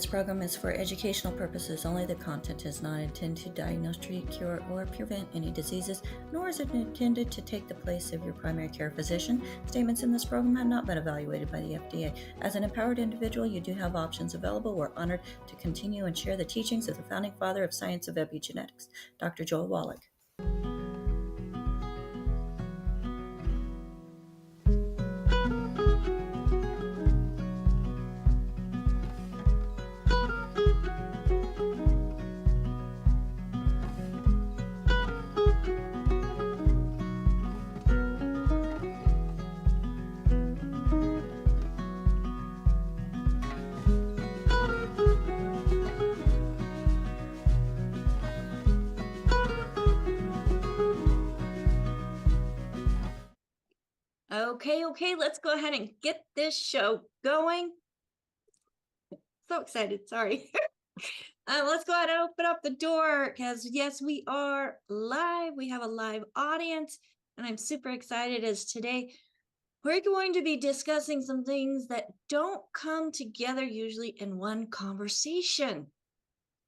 this program is for educational purposes only. The content is not intended to diagnose, treat, cure, or prevent any diseases, nor is it intended to take the place of your primary care physician. Statements in this program have not been evaluated by the FDA. As an empowered individual, you do have options available. We're honored to continue and share the teachings of the founding father of science of epigenetics, Dr. Joel Wallach. Okay, let's go ahead and get this show going. So excited, sorry. Let's go ahead and open up the door because yes, we are live. We have a live audience and I'm super excited as today we're going to be discussing some things that don't come together usually in one conversation.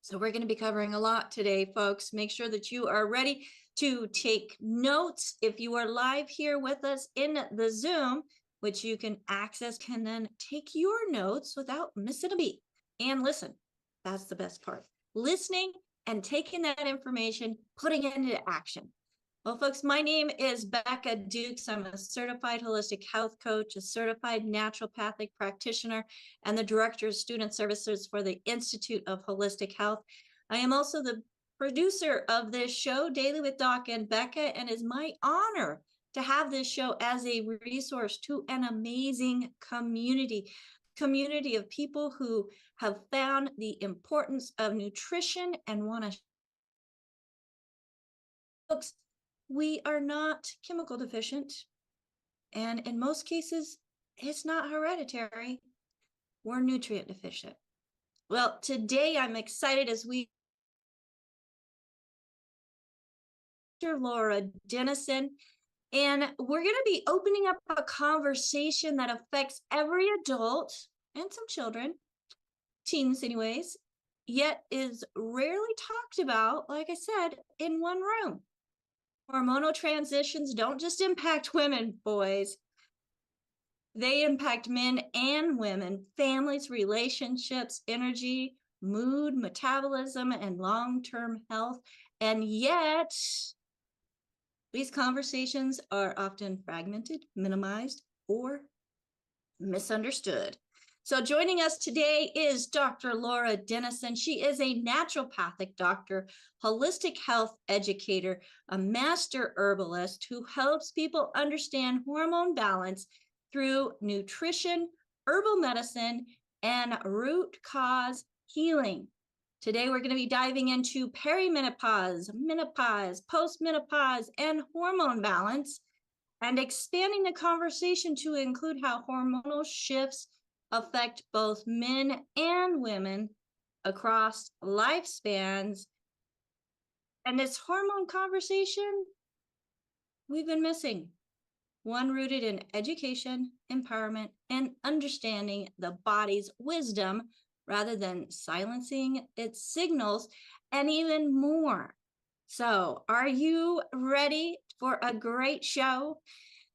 So we're going to be covering a lot today, folks. Make sure that you are ready to take notes. If you are live here with us in the Zoom, which you can access, can then take your notes without missing a beat and listen. That's the best part. Listening and taking that information, putting it into action. Well, folks, my name is Becca Dukes. I'm a certified holistic health coach, a certified naturopathic practitioner, and the director of student services for the Institute of Holistic Health. I am also the producer of this show, Daily with Doc and Becca, and it's my honor to have this show as a resource to an amazing community of people who have found the importance of nutrition and want to. Folks, we are not chemical deficient, and in most cases, it's not hereditary. We're nutrient deficient. Well, today I'm excited as we Dr. Laura Dennison, and we're going to be opening up a conversation that affects every adult and some children, teens anyways, yet is rarely talked about, like I said, in one room. Hormonal transitions don't just impact women, boys. They impact men and women, families, relationships, energy, mood, metabolism, and long-term health. And yet, these conversations are often fragmented, minimized, or misunderstood. So joining us today is Dr. Laura Dennison. She is a naturopathic doctor, holistic health educator, a master herbalist who helps people understand hormone balance through nutrition, herbal medicine, and root cause healing. Today, we're going to be diving into perimenopause, menopause, postmenopause, and hormone balance, and expanding the conversation to include how hormonal shifts affect both men and women across lifespans. And this hormone conversation we've been missing. One rooted in education, empowerment, and understanding the body's wisdom rather than silencing its signals, and even more. So, are you ready for a great show?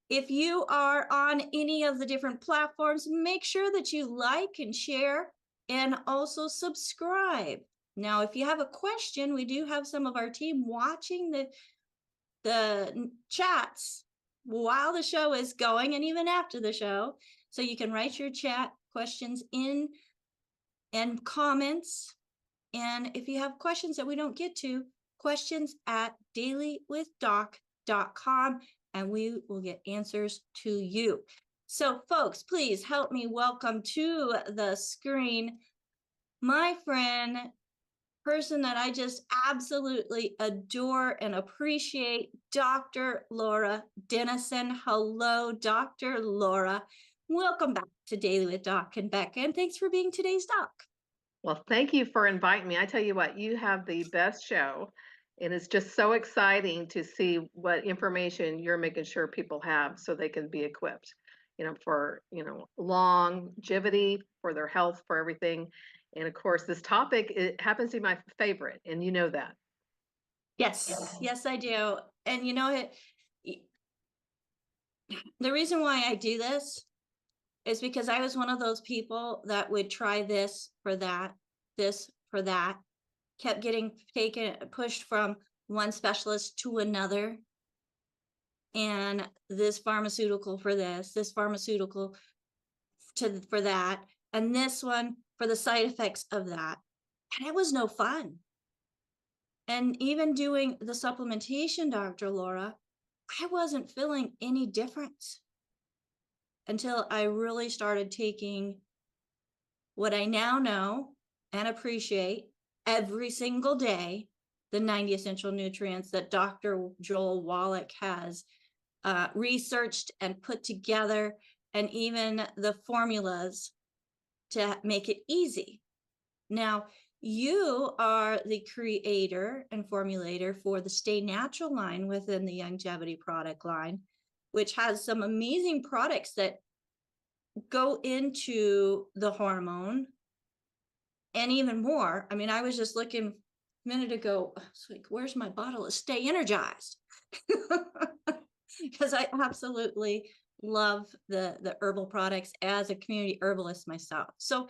If you are on any of the different platforms, make sure that you like and share and also subscribe. Now, if you have a question, we do have some of our team watching the chats while the show is going and even after the show. So you can write your chat questions in and comments. And if you have questions that we don't get to, questions at dailywithdoc.com, and we will get answers to you. So folks, please help me welcome to the screen my friend, person that I just absolutely adore and appreciate, Dr. Laura Dennison. Hello, Dr. Laura. Welcome back to Daily with Doc and Becca, and thanks for being today's doc. Well, thank you for inviting me. I tell you what, you have the best show, and it's just so exciting to see what information you're making sure people have so they can be equipped, for, longevity, for their health, for everything. And of course, this topic, it happens to be my favorite, and you know that. Yes, yes, I do. And you know it. The reason why I do this is because I was one of those people that would try this for that, kept getting pushed from one specialist to another, and this pharmaceutical for this pharmaceutical for that, and this one for the side effects of that. And it was no fun. And even doing the supplementation, Dr. Laura, I wasn't feeling any difference until I really started taking what I now know and appreciate every single day, the 90 essential nutrients that Dr. Joel Wallach has researched and put together, and even the formulas to make it easy. Now, you are the creator and formulator for the Stay Natural line within the Longevity product line, which has some amazing products that go into the hormone and even more. I mean, I was just looking a minute ago, it's like, where's my bottle of Stay Energized? Because I absolutely love the herbal products as a community herbalist myself. So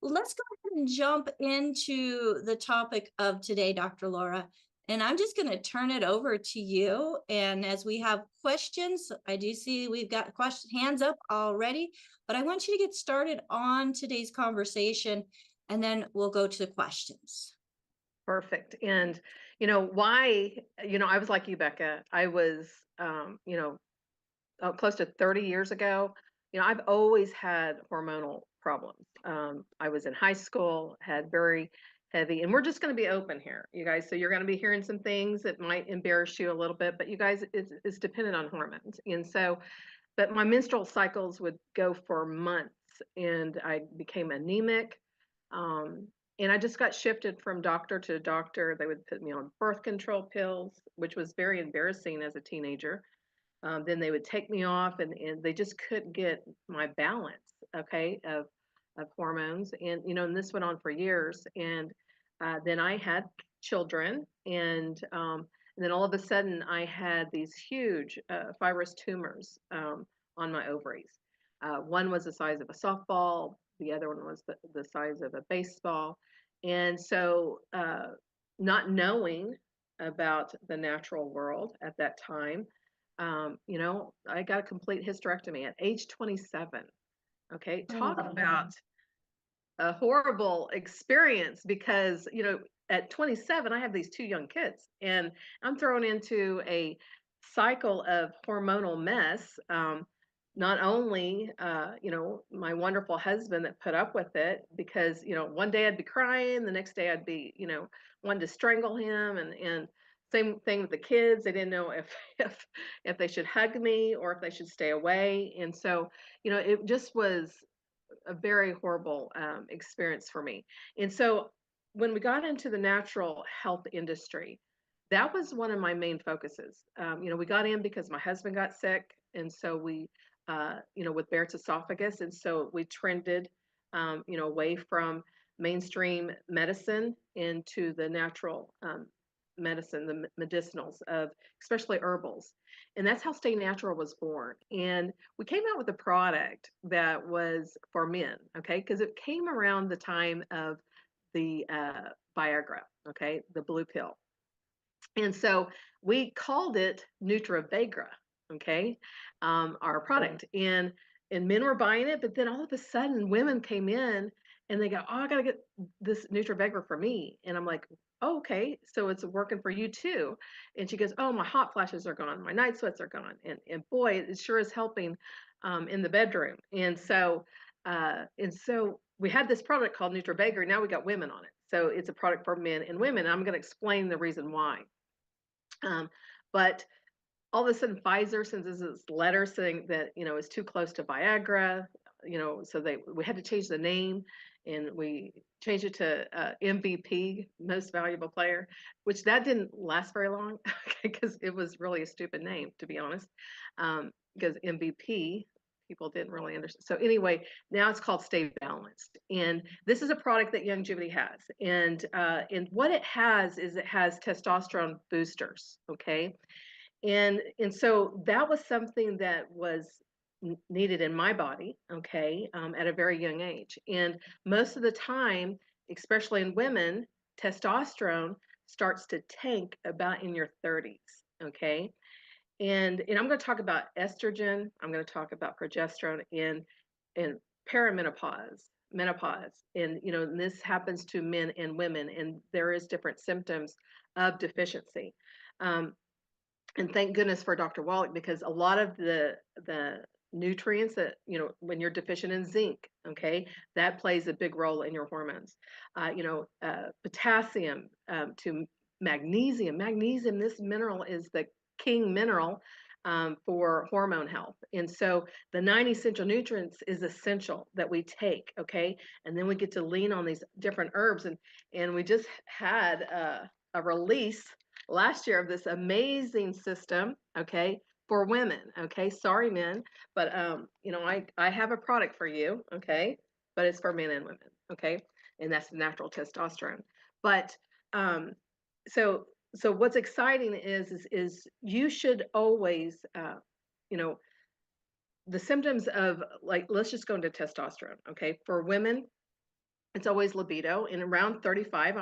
let's go ahead and jump into the topic of today, Dr. Laura. And I'm just going to turn it over to you. And as we have questions, I do see we've got hands up already, but I want you to get started on today's conversation, and then we'll go to the questions. Perfect. And why, I was like you, Becca. I was, close to 30 years ago, I've always had hormonal problems. I was in high school, had very heavy, and we're just going to be open here, you guys. So you're going to be hearing some things that might embarrass you a little bit, but you guys, it's dependent on hormones. And so, but my menstrual cycles would go for months, and I became anemic. Um, and I just got shifted from doctor to doctor. They would put me on birth control pills, which was very embarrassing as a teenager. Then they would take me off, and they just couldn't get my balance, okay, of hormones. And this went on for years. And then I had children, and then all of a sudden I had these huge fibrous tumors on my ovaries. One was the size of a softball, the other one was the size of a baseball. And so, not knowing about the natural world at that time, I got a complete hysterectomy at age 27. Okay, talk about a horrible experience, because at 27 I have these two young kids, and I'm thrown into a cycle of hormonal mess. Not only my wonderful husband that put up with it, because one day I'd be crying, the next day I'd be wanting to strangle him, and same thing with the kids. They didn't know if if they should hug me or if they should stay away. And so it just was a very horrible experience for me. And so when we got into the natural health industry, that was one of my main focuses. We got in because my husband got sick, and so we, with Barrett's esophagus, and so we trended, away from mainstream medicine into the natural medicine, the medicinals of especially herbals. And that's how Stay Natural was born. And we came out with a product that was for men, okay? Because it came around the time of the Viagra, okay, the blue pill. And so we called it NutraVagra, okay, our product. And men were buying it, but then all of a sudden women came in and they go, "Oh, I got to get this NutraVagra for me." And I'm like, "Oh, okay, so it's working for you too." And she goes, "Oh, my hot flashes are gone, my night sweats are gone, and boy, it sure is helping in the bedroom." And so we had this product called NutraVagra. Now we got women on it, so it's a product for men and women. And I'm going to explain the reason why. But all of a sudden Pfizer sends us this letter saying that it's too close to Viagra, so we had to change the name, and we changed it to MVP, Most Valuable Player, which that didn't last very long because it was really a stupid name, to be honest. Because MVP, people didn't really understand. So anyway, now it's called Stay Balanced, and this is a product that Youngevity has, and what it has is it has testosterone boosters, okay, and so that was something that was needed in my body, okay, at a very young age, and most of the time, especially in women, testosterone starts to tank about in your 30s, okay, and I'm going to talk about estrogen. I'm going to talk about progesterone and perimenopause, menopause, and this happens to men and women, and there is different symptoms of deficiency. And thank goodness for Dr. Wallach, because a lot of the nutrients that when you're deficient in zinc, okay, that plays a big role in your hormones. Potassium to magnesium. Magnesium, this mineral is the king mineral for hormone health. And so the 9 essential nutrients is essential that we take, okay? And then we get to lean on these different herbs. And we just had a release last year of this amazing system, okay, for women, okay? Sorry, men, but I have a product for you, okay? But it's for men and women, okay? And that's the natural testosterone. But so what's exciting is you should always the symptoms of, like, let's just go into testosterone, okay? For women, it's always libido, and around 35,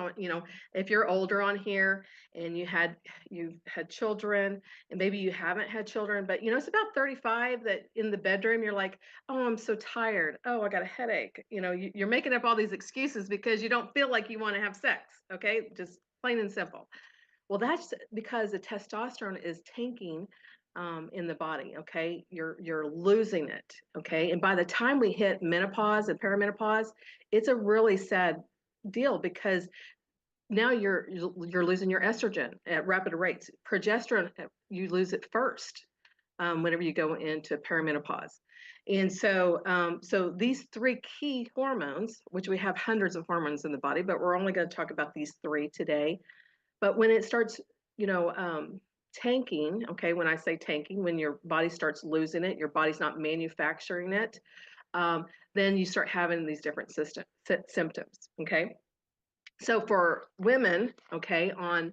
if you're older on here and you've had children, and maybe you haven't had children, but it's about 35 that in the bedroom you're like, oh, I'm so tired, oh, I got a headache, you're making up all these excuses because you don't feel like you want to have sex, okay, just plain and simple. Well, that's because the testosterone is tanking in the body, okay? You're losing it, okay? And by the time we hit menopause and perimenopause, it's a really sad deal, because now you're losing your estrogen at rapid rates. Progesterone, you lose it first whenever you go into perimenopause. And so these 3 key hormones, which we have hundreds of hormones in the body, but we're only going to talk about these 3 today. But when it starts, tanking, okay, when I say tanking, when your body starts losing it, your body's not manufacturing it, then you start having these different symptoms, okay? So for women, okay, on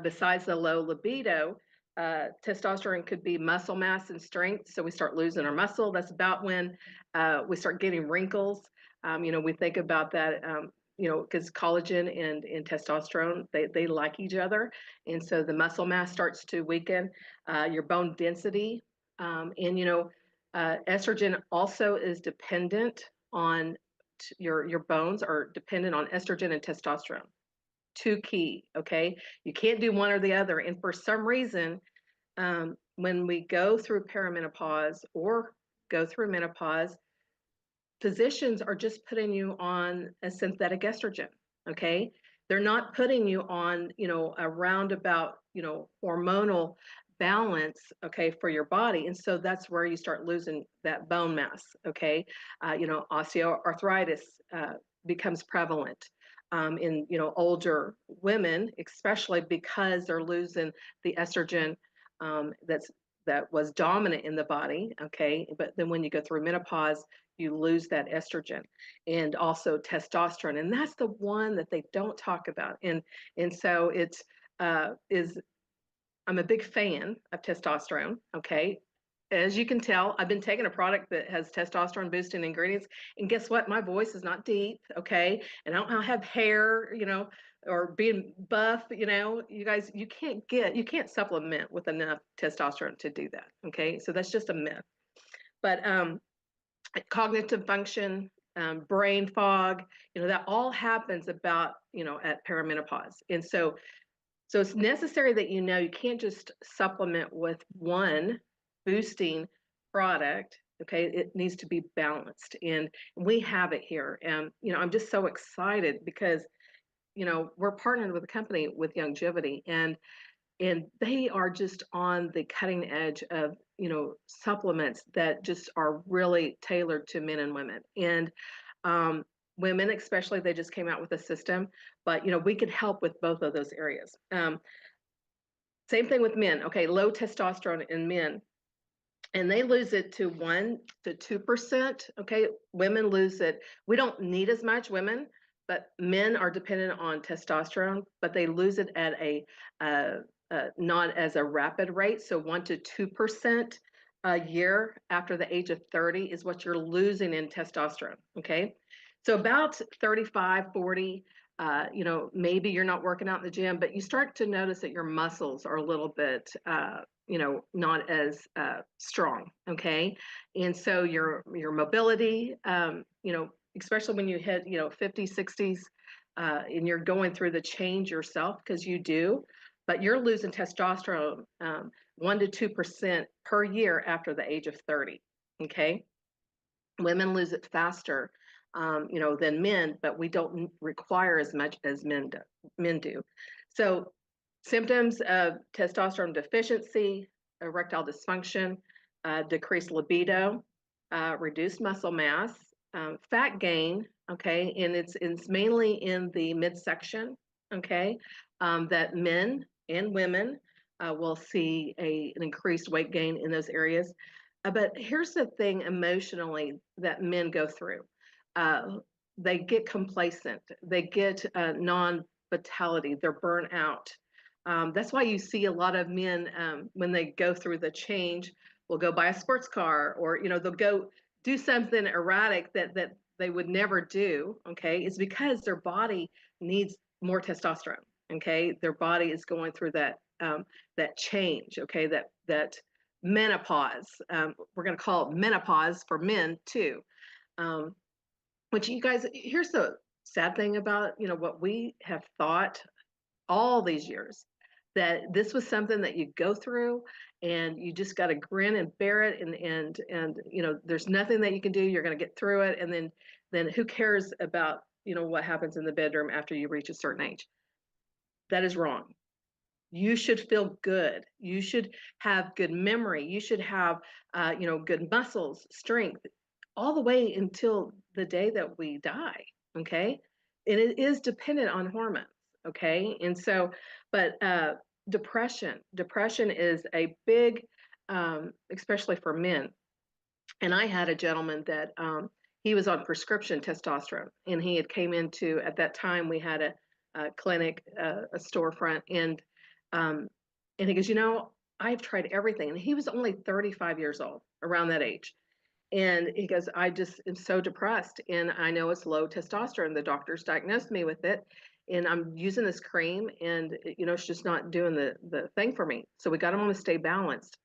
besides the low libido, testosterone could be muscle mass and strength. So we start losing our muscle. That's about when we start getting wrinkles. We think about that, because collagen and testosterone, they like each other. And so the muscle mass starts to weaken, your bone density. Estrogen also is dependent on your bones are dependent on estrogen and testosterone. 2 key, okay? You can't do one or the other. And for some reason, when we go through perimenopause or go through menopause, physicians are just putting you on a synthetic estrogen, okay? They're not putting you on, a roundabout, hormonal balance, okay, for your body. And so that's where you start losing that bone mass, okay? Osteoarthritis becomes prevalent in, older women, especially because they're losing the estrogen that was dominant in the body, okay? But then when you go through menopause, you lose that estrogen and also testosterone, and that's the one that they don't talk about. And so it's I'm a big fan of testosterone, okay? As you can tell, I've been taking a product that has testosterone boosting ingredients, and guess what? My voice is not deep, okay? And I don't have hair, or being buff, you guys, you can't supplement with enough testosterone to do that, okay? So that's just a myth. But cognitive function, brain fog, that all happens about, at perimenopause. And so it's necessary that you can't just supplement with one boosting product, okay? It needs to be balanced, and we have it here. And, I'm just so excited because, we're partnered with a company with Youngevity, and they are just on the cutting edge of, supplements that just are really tailored to men and women. And women especially, they just came out with a system, but we can help with both of those areas. Same thing with men, okay? Low testosterone in men. and they lose it to 1 to 2%. Okay, women lose it. We don't need as much women, but men are dependent on testosterone, but they lose it at a not as a rapid rate. So 1 to 2% a year after the age of 30 is what you're losing in testosterone. Okay, so about 35, 40. Maybe you're not working out in the gym, but you start to notice that your muscles are a little bit not as strong. Okay, and so your mobility, especially when you hit 50s, 60s, and you're going through the change yourself, because you do, but you're losing testosterone 1 to 2% per year after the age of 30. Okay, women lose it faster than men, but we don't require as much as men do. So symptoms of testosterone deficiency: erectile dysfunction, decreased libido, reduced muscle mass, fat gain. Okay, and it's mainly in the midsection. Okay, that men and women will see an increased weight gain in those areas. But here's the thing emotionally that men go through. They get complacent. They get non-vitality. They're burnt out. That's why you see a lot of men, when they go through the change, will go buy a sports car, or they'll go do something erratic that they would never do. Okay, it's because their body needs more testosterone. Okay, their body is going through that change. Okay, that menopause. We're going to call it menopause for men too. Which, you guys, here's the sad thing about what we have thought all these years, that this was something that you go through and you just got to grin and bear it, and there's nothing that you can do. You're going to get through it, and then who cares about what happens in the bedroom after you reach a certain age? That is wrong. You should feel good. You should have good memory. You should have good muscles, strength, all the way until the day that we die. Okay, and it is dependent on hormones. Okay, and so, but depression is a big, especially for men. And I had a gentleman that he was on prescription testosterone, and he had came into, at that time we had a clinic, a storefront, um, and he goes, I've tried everything. And he was only 35 years old, around that age. And he goes, I just am so depressed, and I know it's low testosterone. The doctors diagnosed me with it, and I'm using this cream, and it's just not doing the thing for me. So we got him on to Stay Balanced.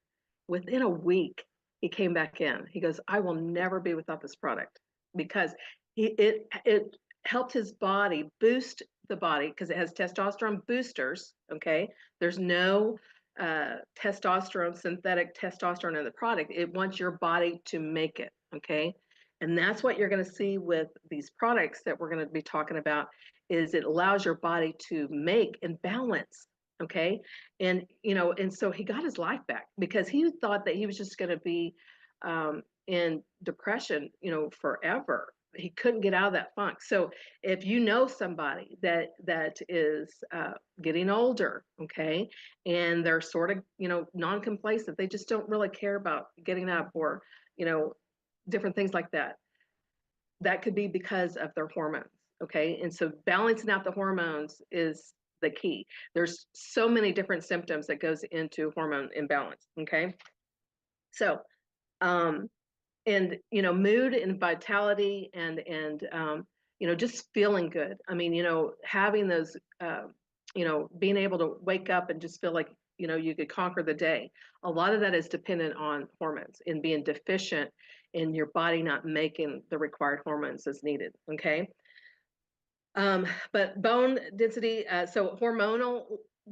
Within a week, he came back in. He goes, I will never be without this product, because it helped his body boost the body, because it has testosterone boosters. Okay, there's no testosterone, synthetic testosterone in the product. It wants your body to make it. Okay, and that's what you're going to see with these products that we're going to be talking about, is it allows your body to make and balance. Okay, and and so he got his life back, because he thought that he was just going to be in depression forever. He couldn't get out of that funk. So if you know somebody that is getting older, okay, and they're sort of non-complacent, they just don't really care about getting up, or different things like that, that could be because of their hormones. Okay, and so balancing out the hormones is the key. There's so many different symptoms that goes into hormone imbalance. Okay, so and mood and vitality, and just feeling good. I mean, having those being able to wake up and just feel like you could conquer the day. A lot of that is dependent on hormones and being deficient in your body not making the required hormones as needed. Okay, but bone density, so hormonal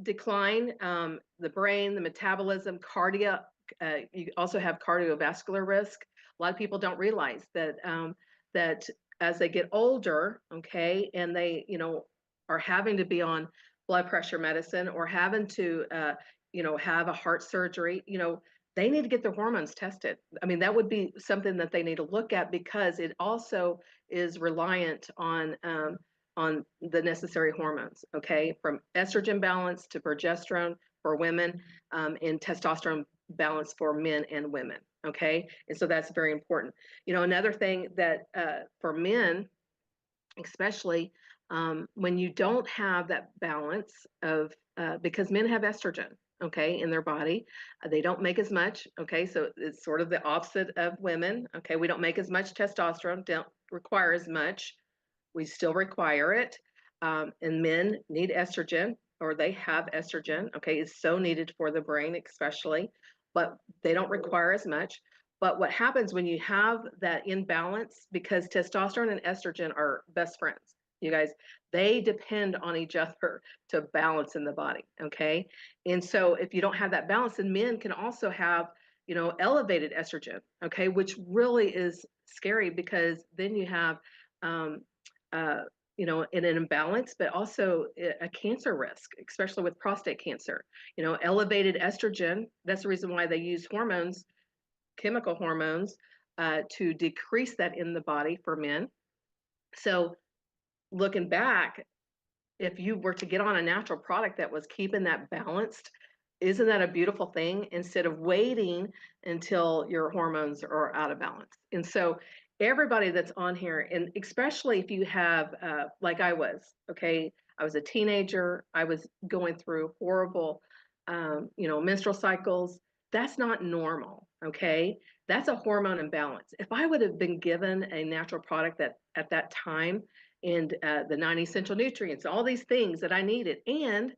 decline, the brain, the metabolism, cardio. You also have cardiovascular risk. A lot of people don't realize that that as they get older, okay, and they are having to be on blood pressure medicine, or having to have a heart surgery, they need to get their hormones tested. I mean, that would be something that they need to look at, because it also is reliant on the necessary hormones. Okay, from estrogen balance to progesterone for women, and testosterone balance for men and women. Okay. And so that's very important. Another thing that for men, especially when you don't have that balance of, because men have estrogen, okay, in their body. They don't make as much, okay, so it's sort of the opposite of women, okay. We don't make as much testosterone, don't require as much. We still require it. And men need estrogen, or they have estrogen, okay, it's so needed for the brain, especially, but they don't require as much. But what happens when you have that imbalance, because testosterone and estrogen are best friends, you guys, they depend on each other to balance in the body, okay? And so if you don't have that balance, then men can also have, elevated estrogen, okay, which really is scary, because then you have, um, uh, an imbalance, but also a cancer risk, especially with prostate cancer. Elevated estrogen, that's the reason why they use hormones, chemical hormones, to decrease that in the body for men. So looking back, if you were to get on a natural product that was keeping that balanced, isn't that a beautiful thing, instead of waiting until your hormones are out of balance? And so everybody that's on here, and especially if you have, like I was, okay, I was a teenager, I was going through horrible, menstrual cycles. That's not normal, okay? That's a hormone imbalance. If I would have been given a natural product that at that time, and the 90 essential nutrients, all these things that I needed, and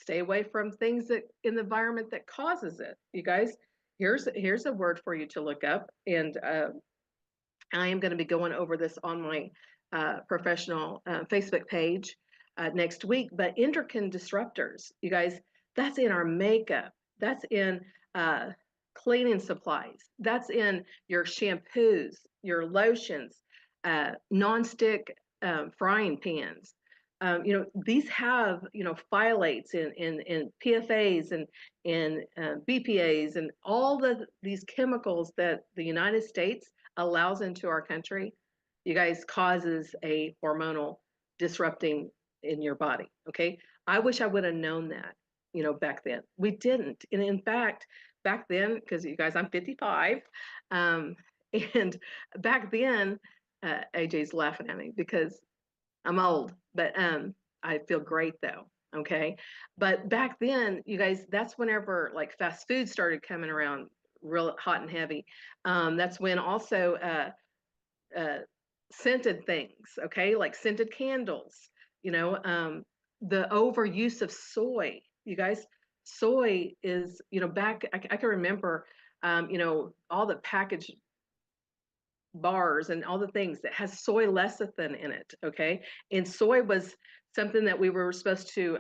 stay away from things that in the environment that causes it. You guys, here's a word for you to look up, and I am going to be going over this on my professional Facebook page next week. But endocrine disruptors, you guys, that's in our makeup, that's in cleaning supplies, that's in your shampoos, your lotions, non-stick frying pans. These have, phthalates and PFAs and BPAs and all these chemicals that the United States allows into our country. You guys, causes a hormonal disrupting in your body. Okay, I wish I would have known that, back then. We didn't, and in fact, back then, because you guys, I'm 55, and back then, AJ's laughing at me because I'm old, but I feel great though. Okay. But back then, you guys, that's whenever like fast food started coming around real hot and heavy. That's when also uh, scented things, okay, like scented candles, the overuse of soy. You guys, soy is, back, I can remember, all the packaged bars and all the things that has soy lecithin in it, okay? And soy was something that we were supposed to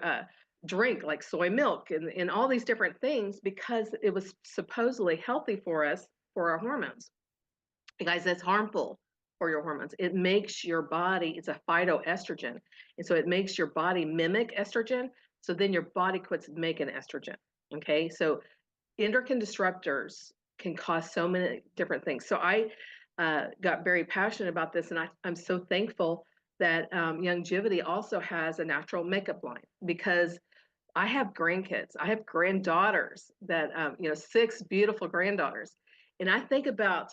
drink, like soy milk and all these different things, because it was supposedly healthy for us, for our hormones. You guys, that's harmful for your hormones. It makes your body, it's a phytoestrogen, and so it makes your body mimic estrogen, so then your body quits making estrogen, okay? So endocrine disruptors can cause so many different things. So I got very passionate about this, and I'm so thankful that Youngevity also has a natural makeup line, because I have grandkids, I have granddaughters that, 6 beautiful granddaughters, and I think about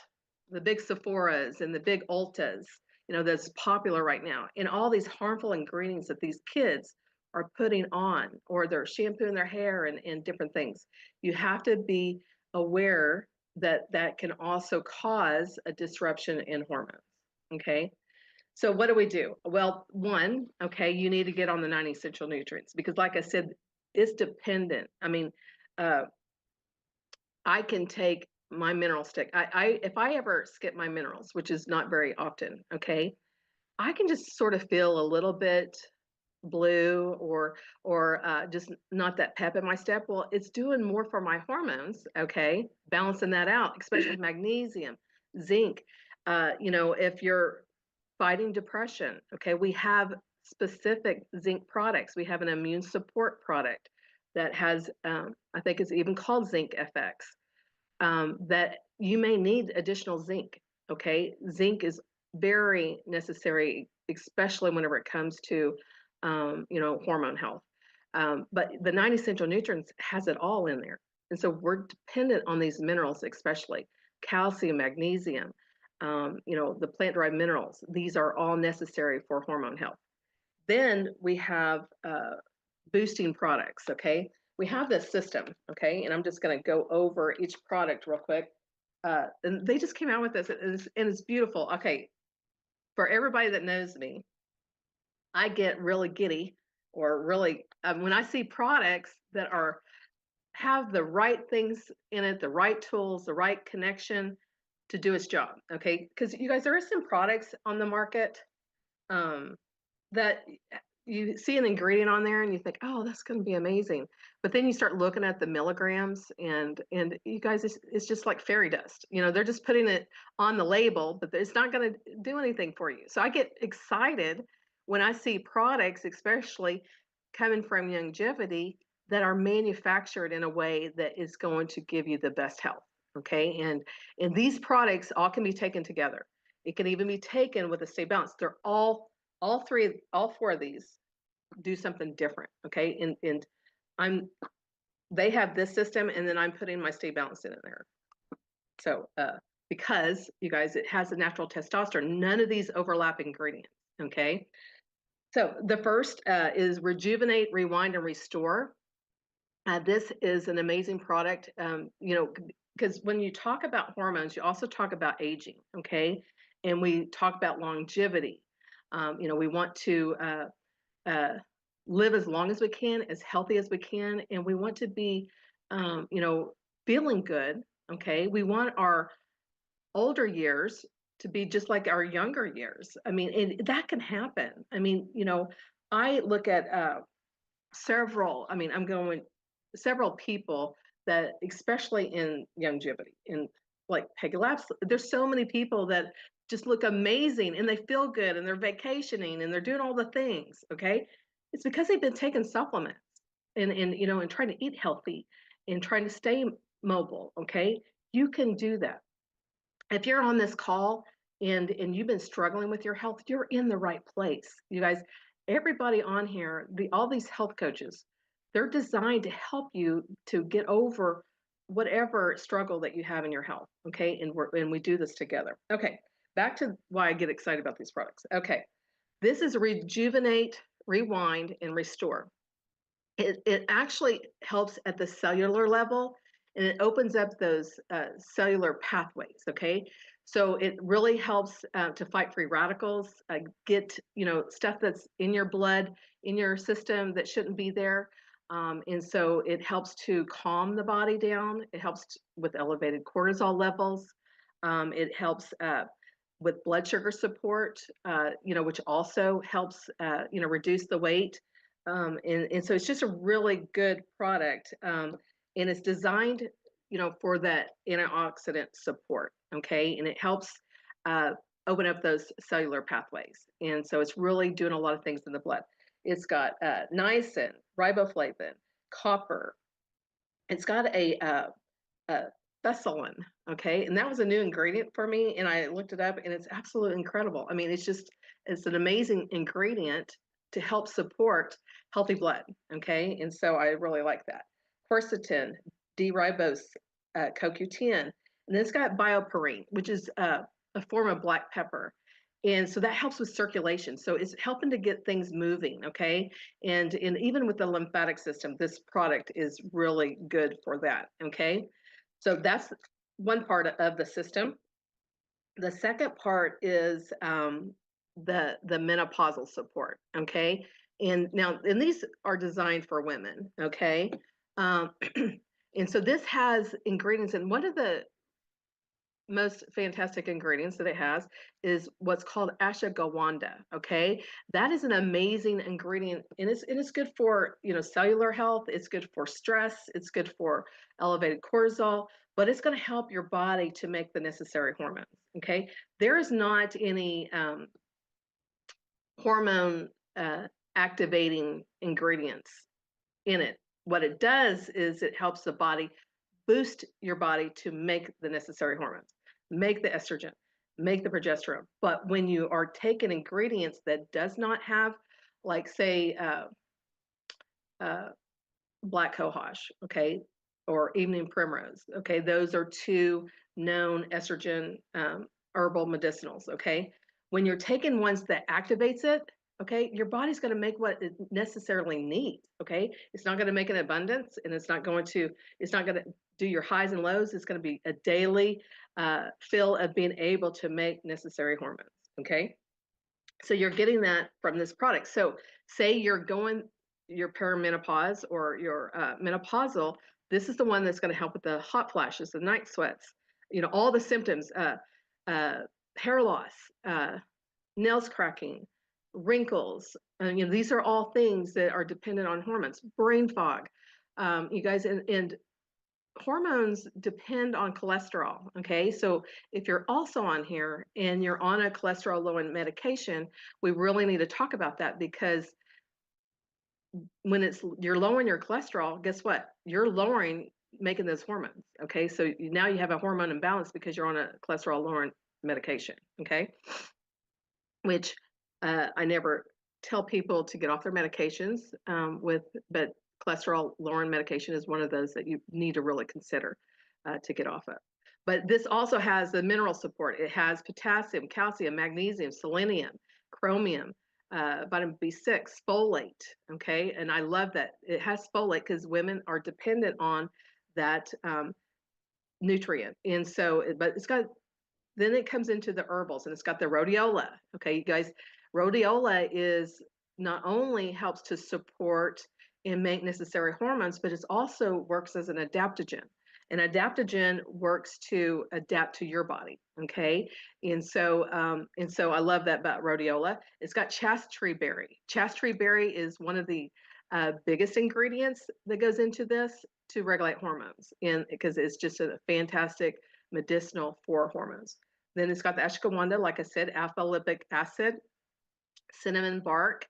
the big Sephoras and the big Ultas, that's popular right now, and all these harmful ingredients that these kids are putting on, or they're shampooing their hair and different things. You have to be aware that that can also cause a disruption in hormones. Okay. So what do we do? Well, one, okay, you need to get on the 90 essential nutrients, because like I said, it's dependent. I mean, I can take my mineral stick. If I ever skip my minerals, which is not very often, okay, I can just sort of feel a little bit blue, or just not that pep in my step. Well, it's doing more for my hormones, okay, balancing that out, especially magnesium, zinc. If you're fighting depression, okay, we have specific zinc products. We have an immune support product that has, I think it's even called ZRFX, that you may need additional zinc. Okay, zinc is very necessary, especially whenever it comes to, hormone health. But the 90 essential nutrients has it all in there, and so we're dependent on these minerals, especially. calcium, magnesium, you know, the plant-derived minerals. These are all necessary for hormone health. Then we have boosting products, okay? We have this system, okay? And I'm just gonna go over each product real quick. And they just came out with this, and it's beautiful. Okay, for everybody that knows me, I get really giddy or really, when I see products that have the right things in it, the right tools, the right connection to do its job, okay? Because you guys, there are some products on the market um, that you see an ingredient on there and you think, oh, that's going to be amazing. But then you start looking at the milligrams, and you guys, it's just like fairy dust. You know, they're just putting it on the label, but it's not going to do anything for you. So I get excited when I see products, especially coming from longevity, that are manufactured in a way that is going to give you the best health. Okay, and these products all can be taken together. It can even be taken with a Stay Balanced. They're all four of these do something different. Okay, and they have this system, and then I'm putting my Stay Balanced in there. So because you guys, it has a natural testosterone. None of these overlap ingredients. Okay, so the first is Rejuvenate, Rewind, and Restore. This is an amazing product. You know, because when you talk about hormones, you also talk about aging. Okay, and we talk about longevity. You know, we want to live as long as we can, as healthy as we can, and we want to be, you know, feeling good. Okay, we want our older years to be just like our younger years. I mean, and that can happen. I mean, you know, I look at several people that, especially in longevity, in like Peggy Labs, there's so many people that just look amazing and they feel good and they're vacationing and they're doing all the things. Okay, it's because they've been taking supplements and you know, and trying to eat healthy and trying to stay mobile. Okay, you can do that. If you're on this call and you've been struggling with your health, you're in the right place. You guys, everybody on here, all these health coaches, they're designed to help you to get over whatever struggle that you have in your health. Okay, and we do this together. Okay, back to why I get excited about these products. Okay, this is Rejuvenate, Rewind, and Restore. It actually helps at the cellular level, and it opens up those cellular pathways. Okay, so it really helps to fight free radicals, get, you know, stuff that's in your blood, in your system that shouldn't be there. And so it helps to calm the body down. It helps with elevated cortisol levels. It helps with blood sugar support, you know, which also helps, you know, reduce the weight. And so it's just a really good product. And it's designed, you know, for that antioxidant support. Okay, and it helps open up those cellular pathways. And so it's really doing a lot of things in the blood. It's got niacin, riboflavin, copper. It's got a thessalin. Okay, and that was a new ingredient for me, and I looked it up, and it's absolutely incredible. I mean, it's an amazing ingredient to help support healthy blood. Okay, and so I really like that. Quercetin, D-ribose, CoQ10, and then it's got bioperine, which is a form of black pepper. And so that helps with circulation. So it's helping to get things moving, okay? And even with the lymphatic system, this product is really good for that, okay? So that's one part of the system. The second part is the menopausal support, okay? And these are designed for women, okay? And so this has ingredients, and one of the most fantastic ingredients that it has is what's called ashwagandha. Okay, that is an amazing ingredient, and it's good for, you know, cellular health. It's good for stress. It's good for elevated cortisol, but it's going to help your body to make the necessary hormones. Okay, there is not any hormone activating ingredients in it. What it does is it helps the body boost your body to make the necessary hormones, make the estrogen, make the progesterone. But when you are taking ingredients that does not have, like say, black cohosh, okay, or evening primrose, okay, those are two known estrogen herbal medicinals, okay? When you're taking ones that activates it, okay, your body's going to make what it necessarily needs, okay? It's not going to make an abundance, and it's not going to do your highs and lows. It's going to be a daily fill of being able to make necessary hormones, okay? So you're getting that from this product. So say you're perimenopause or you're menopausal, this is the one that's going to help with the hot flashes, the night sweats, all the symptoms, hair loss, nails cracking, wrinkles. These are all things that are dependent on hormones, brain fog, you guys, and hormones depend on cholesterol. Okay, so if you're also on here and you're on a cholesterol lowering medication, we really need to talk about that, because when you're lowering your cholesterol, guess what? You're making those hormones. Okay, so now you have a hormone imbalance because you're on a cholesterol lowering medication. Okay, which I never tell people to get off their medications but cholesterol lowering medication is one of those that you need to really consider to get off of. But this also has the mineral support. It has potassium, calcium, magnesium, selenium, chromium, vitamin B6, folate. Okay, and I love that it has folate because women are dependent on that nutrient. And so, but then it comes into the herbals, and it's got the rhodiola. Okay, you guys, rhodiola is not only helps to support and make necessary hormones, but it also works as an adaptogen. An adaptogen works to adapt to your body. Okay, and so I love that about rhodiola. It's got chastetree berry. Chastetree berry is one of the biggest ingredients that goes into this to regulate hormones, and because it's just a fantastic medicinal for hormones. Then it's got the ashwagandha, like I said, alpha lipoic acid, cinnamon bark,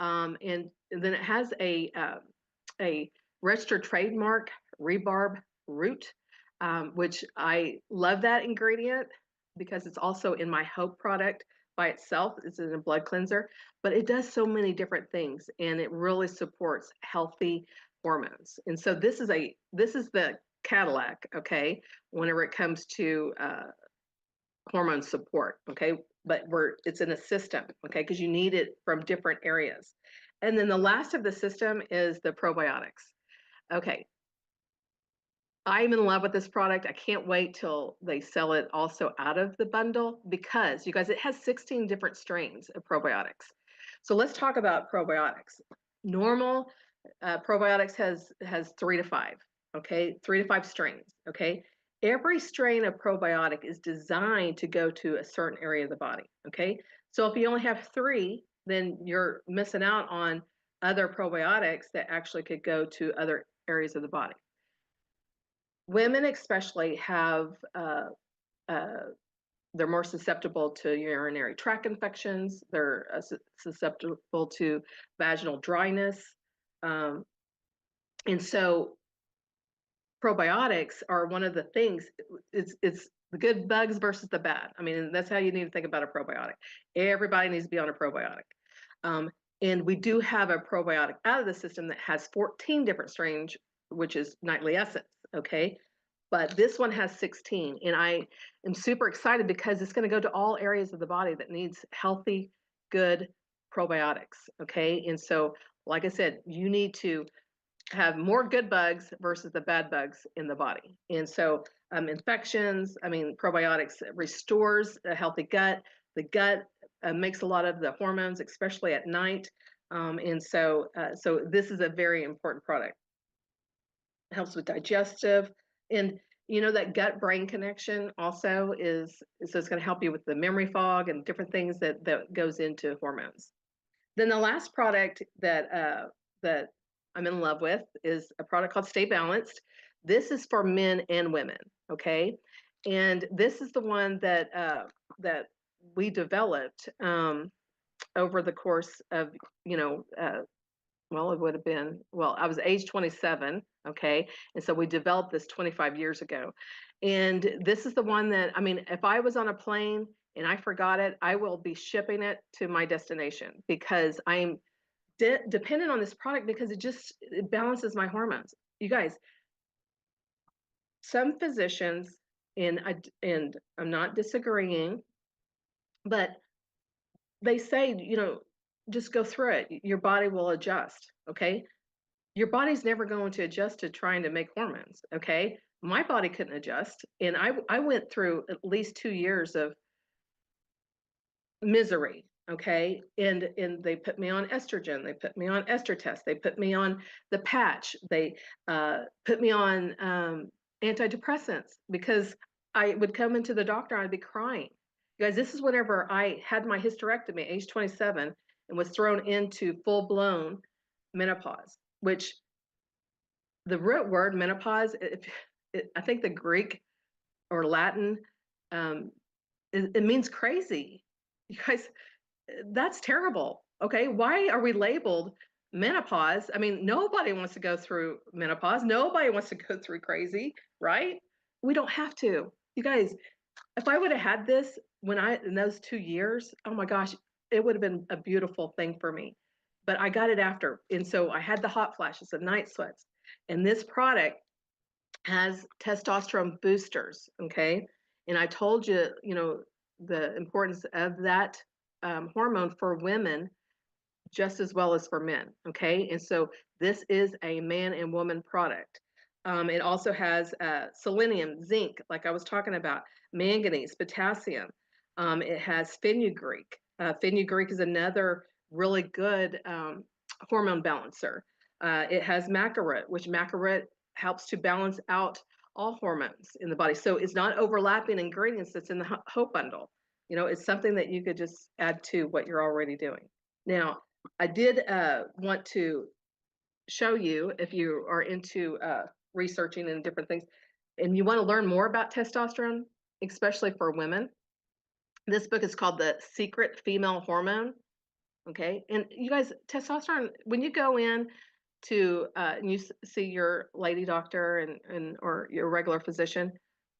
and then it has a registered trademark rhubarb root, which I love that ingredient because it's also in my Hope product by itself. It's in a blood cleanser, but it does so many different things, and it really supports healthy hormones. And so this is the Cadillac, okay, whenever it comes to hormone support, okay, but it's in a system, okay, because you need it from different areas. And then the last of the system is the probiotics. Okay, I'm in love with this product. I can't wait till they sell it also out of the bundle, because you guys, it has 16 different strains of probiotics. So let's talk about probiotics. Normal probiotics has 3 to 5, okay, 3 to 5 strains, okay. Every strain of probiotic is designed to go to a certain area of the body, okay. So if you only have 3, then you're missing out on other probiotics that actually could go to other areas of the body. Women especially have they're more susceptible to urinary tract infections. They're susceptible to vaginal dryness. And so probiotics are one of the things. It's the good bugs versus the bad. I mean, that's how you need to think about a probiotic. Everybody needs to be on a probiotic. And we do have a probiotic out of the system that has 14 different strains, which is Nightly Essence, okay? But this one has 16, and I am super excited because it's going to go to all areas of the body that needs healthy, good probiotics, okay? And so, like I said, you need to have more good bugs versus the bad bugs in the body. And so infections, I mean, probiotics restores a healthy gut. The gut makes a lot of the hormones, especially at night. And so this is a very important product. It helps with digestive, and that gut brain connection also so it's going to help you with the memory fog and different things that goes into hormones. Then the last product that I'm in love with is a product called Stay Balanced. This is for men and women, okay? And this is the one that we developed over the course of, well, it would have been, I was age 27, okay? And so we developed this 25 years ago. And this is the one that, I mean, if I was on a plane and I forgot it, I will be shipping it to my destination, because I'm dependent on this product because it balances my hormones. You guys, some physicians and I'm not disagreeing, but they say, just go through it. Your body will adjust. Okay. Your body's never going to adjust to trying to make hormones. Okay. My body couldn't adjust. And I went through at least 2 years of misery. Okay. And they put me on estrogen. They put me on ester test. They put me on the patch. They put me on antidepressants because I would come into the doctor and I'd be crying. You guys, this is whenever I had my hysterectomy, age 27, and was thrown into full blown menopause, which the root word menopause, I think the Greek or Latin, it means crazy. You guys, that's terrible. Okay. Why are we labeled menopause? I mean, nobody wants to go through menopause. Nobody wants to go through crazy, right? We don't have to. You guys, if I would have had this in those 2 years, oh my gosh, it would have been a beautiful thing for me. But I got it after. And so I had the hot flashes, the night sweats. And this product has testosterone boosters. Okay. And I told you, the importance of that hormone for women just as well as for men. Okay. And so this is a man and woman product. It also has selenium, zinc, like I was talking about, manganese, potassium. It has fenugreek. Fenugreek is another really good hormone balancer. It has macaroot, which macaroot helps to balance out all hormones in the body. So it's not overlapping ingredients that's in the Hope Bundle. It's something that you could just add to what you're already doing. Now, I did want to show you, if you are into researching and different things, and you want to learn more about testosterone, especially for women, this book is called The Secret Female Hormone. Okay. And you guys, testosterone, when you go in and you see your lady doctor or your regular physician,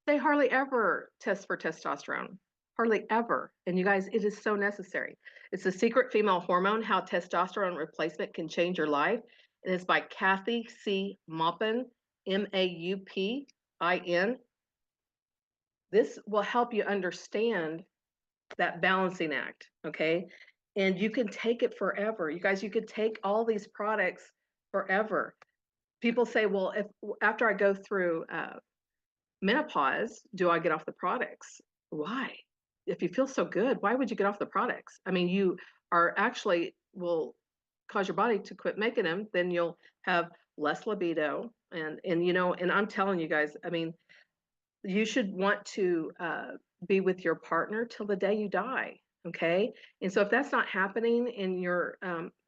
they hardly ever test for testosterone. Hardly ever. And you guys, it is so necessary. It's The Secret Female Hormone, How Testosterone Replacement Can Change Your Life. And it's by Kathy C. Maupin, Maupin. This will help you understand that balancing act. Okay. And you can take it forever. You guys, you could take all these products forever. People say, well, if after I go through menopause, do I get off the products? Why? If you feel so good, why would you get off the products? I mean, you are actually will cause your body to quit making them, then you'll have less libido. And I'm telling you guys, I mean, you should want to be with your partner till the day you die. Okay. And so if that's not happening and you're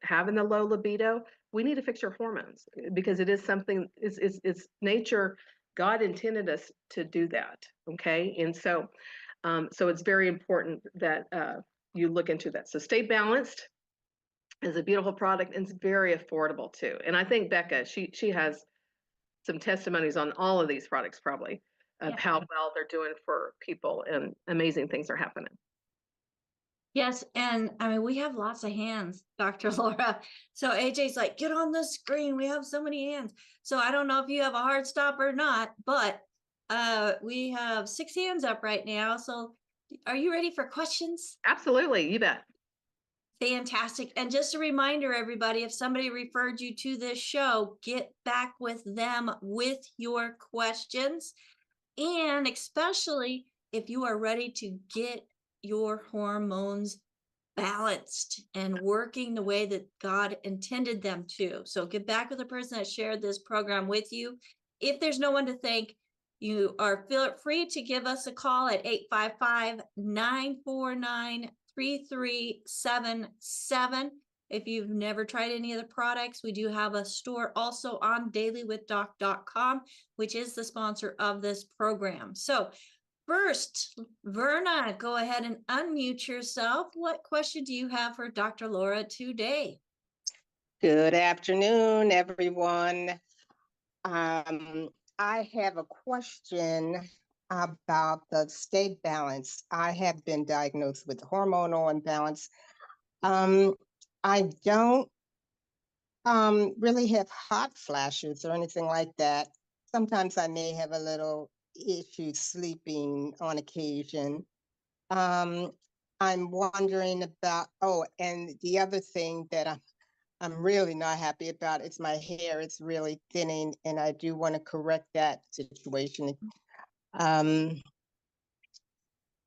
having the low libido, we need to fix your hormones because it is something, it's nature. God intended us to do that. Okay. And so, it's very important that you look into that. So Stay Balanced is a beautiful product and it's very affordable too. And I think Becca, she has some testimonies on all of these products probably of how well they're doing for people and amazing things are happening. Yes, and I mean, we have lots of hands, Dr. Laura. So AJ's like, get on the screen. We have so many hands. So I don't know if you have a hard stop or not, but we have 6 hands up right now. So are you ready for questions? Absolutely, you bet. Fantastic. And just a reminder, everybody, if somebody referred you to this show, get back with them with your questions. And especially if you are ready to get your hormones balanced and working the way that God intended them to. So get back with the person that shared this program with you. If there's no one to thank, you are feel free to give us a call at 855-949-3377. If you've never tried any of the products, we do have a store also on dailywithdoc.com, which is the sponsor of this program. So first, Verna, go ahead and unmute yourself. What question do you have for Dr. Laura today? Good afternoon, everyone. I have a question about the Stay Balanced. I have been diagnosed with hormonal imbalance. I don't really have hot flashes or anything like that. Sometimes I may have a little issues sleeping on occasion. I'm wondering about, oh, and the other thing that I'm really not happy about is my hair. It's really thinning, and I do want to correct that situation.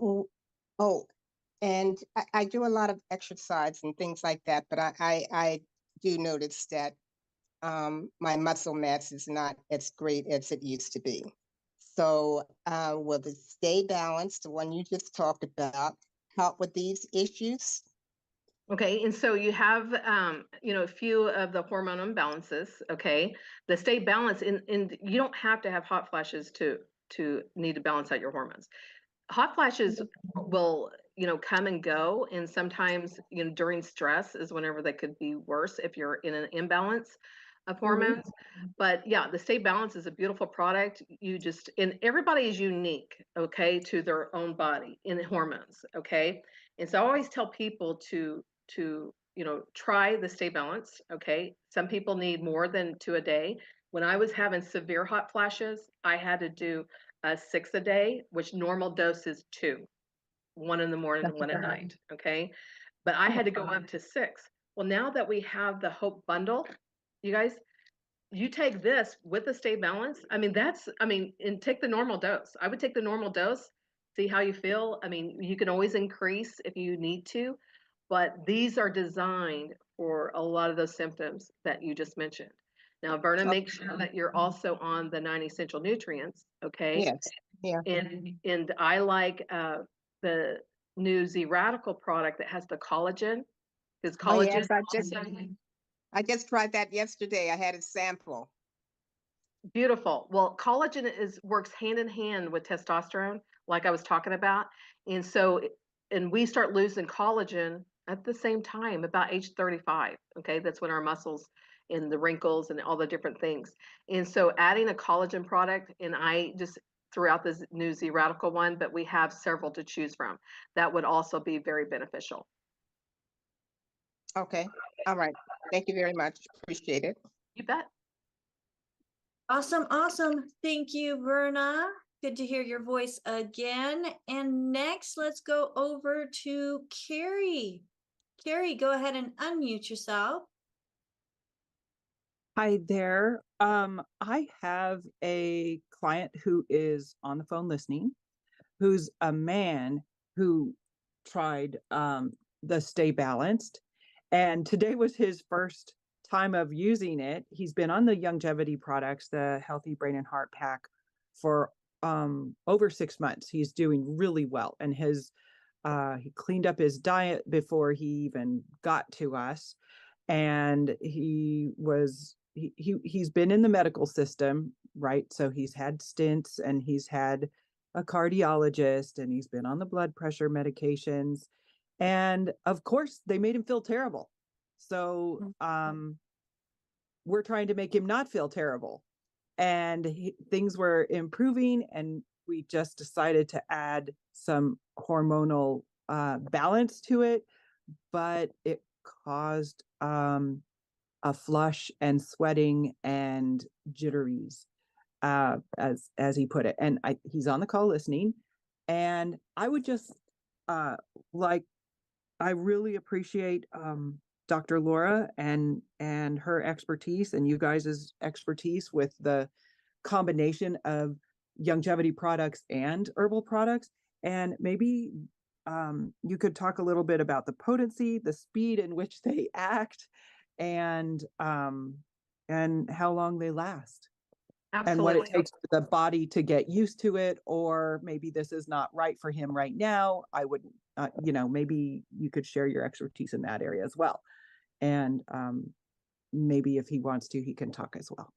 Oh, oh, and I do a lot of exercise and things like that, but I do notice that my muscle mass is not as great as it used to be. So will the Stay Balanced, the one you just talked about, help with these issues? Okay, and so you have, a few of the hormone imbalances. Okay, the Stay Balanced, and you don't have to have hot flashes to need to balance out your hormones. Hot flashes will, come and go, and sometimes, during stress is whenever they could be worse if you're in an imbalance of hormones. But yeah, the Stay Balanced is a beautiful product. And everybody is unique, okay, to their own body in hormones, okay. And so I always tell people to try the Stay Balanced, okay. Some people need more than 2 a day. When I was having severe hot flashes, I had to do 6 a day, which normal dose is 2, 1 in the morning and 1 at night. Okay. But I had to go up to 6. Well, now that we have the Hope Bundle, you guys, you take this with the Stay Balanced. And take the normal dose. I would take the normal dose, see how you feel. You can always increase if you need to, but these are designed for a lot of those symptoms that you just mentioned. Now, Verna, make sure that you're also on the 9 essential nutrients, okay? Yes, yeah. And I like the new ZRadical product that has the collagen, because Oh, collagen yes, I just tried that yesterday. I had a sample. beautiful. Well, collagen works hand in hand with testosterone, like I was talking about. And so, and we start losing collagen at the same time, about age 35. Okay, that's when our muscles and the wrinkles and all the different things. And so, adding a collagen product, and I just threw out this new ZRadical one, but we have several to choose from. That would also be very beneficial. Okay, all right. Thank you very much. Appreciate it. You bet. Awesome, awesome. Thank you, Verna. Good to hear your voice again. And next, let's go over to Carrie. Carrie, go ahead and unmute yourself. Hi there. I have a client who is on the phone listening, who's a man who tried the Stay Balanced, and today was his first time of using it. He's been on the YGY products, the Healthy Brain and Heart Pack, for over 6 months. He's doing really well, and he cleaned up his diet before he even got to us, and he's been in the medical system, right? So he's had stints, and he's had a cardiologist, and he's been on the blood pressure medications, and of course they made him feel terrible. So we're trying to make him not feel terrible, and things were improving, and we just decided to add some hormonal balance to it, but it caused a flush and sweating and jitteries, as he put it. And he's on the call listening, and I would just I really appreciate Dr. Laura and her expertise, and you guys' expertise with the combination of YGY products and herbal products. And maybe you could talk a little bit about the potency, the speed in which they act, and how long they last. Absolutely. And what it takes for the body to get used to it, or maybe this is not right for him right now. I wouldn't, maybe you could share your expertise in that area as well. And maybe if he wants to, he can talk as well.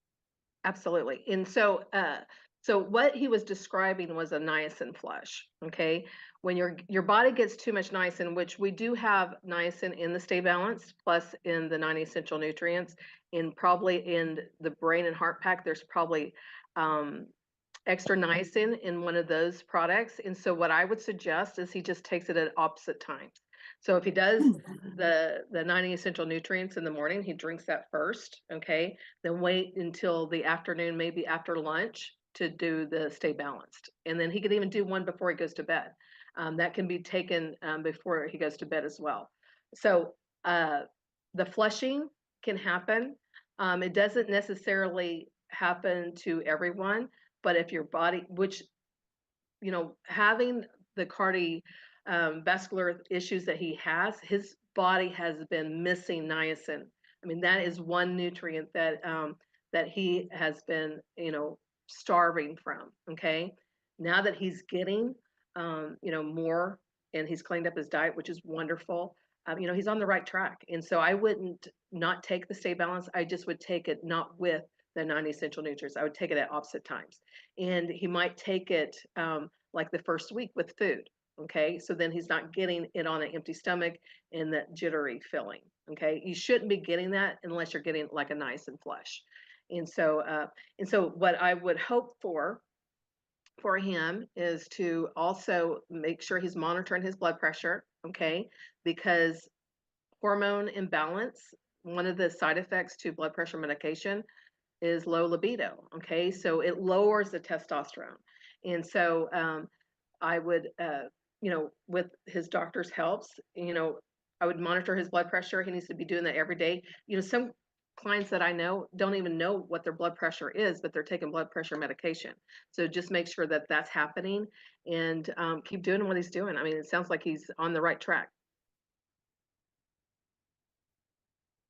Absolutely. And so, so what he was describing was a niacin flush. Okay, when your body gets too much niacin, which we do have niacin in the Stay Balanced, plus in the 9 essential nutrients, and probably in the Brain and Heart Pack, there's probably extra niacin in one of those products. And so, what I would suggest is he just takes it at opposite times. So if he does the 90 essential nutrients in the morning, he drinks that first, okay? Then wait until the afternoon, maybe after lunch, to do the Stay Balanced. And then he could even do one before he goes to bed. That can be taken before he goes to bed as well. So the flushing can happen. It doesn't necessarily happen to everyone, but if your body, which, you know, having the cardiovascular issues that he has, his body has been missing niacin. I mean, that is one nutrient that that he has been, you know, starving from. Okay, now that he's getting, you know, more, and he's cleaned up his diet, which is wonderful. You know, he's on the right track, and so I wouldn't not take the Stay Balanced. I just would take it not with the 90 essential nutrients. I would take it at opposite times, and he might take it like the first week with food. Okay, so then he's not getting it on an empty stomach and that jittery feeling. Okay, you shouldn't be getting that unless you're getting like a nice and flush. And so what I would hope for him is to also make sure he's monitoring his blood pressure. Okay, because hormone imbalance, one of the side effects to blood pressure medication is low libido. Okay, so it lowers the testosterone. And so I would, you know, with his doctor's helps, you know, I would monitor his blood pressure. He needs to be doing that every day. You know, some clients that I know don't even know what their blood pressure is, but they're taking blood pressure medication. So just make sure that that's happening, and keep doing what he's doing. I mean, it sounds like he's on the right track.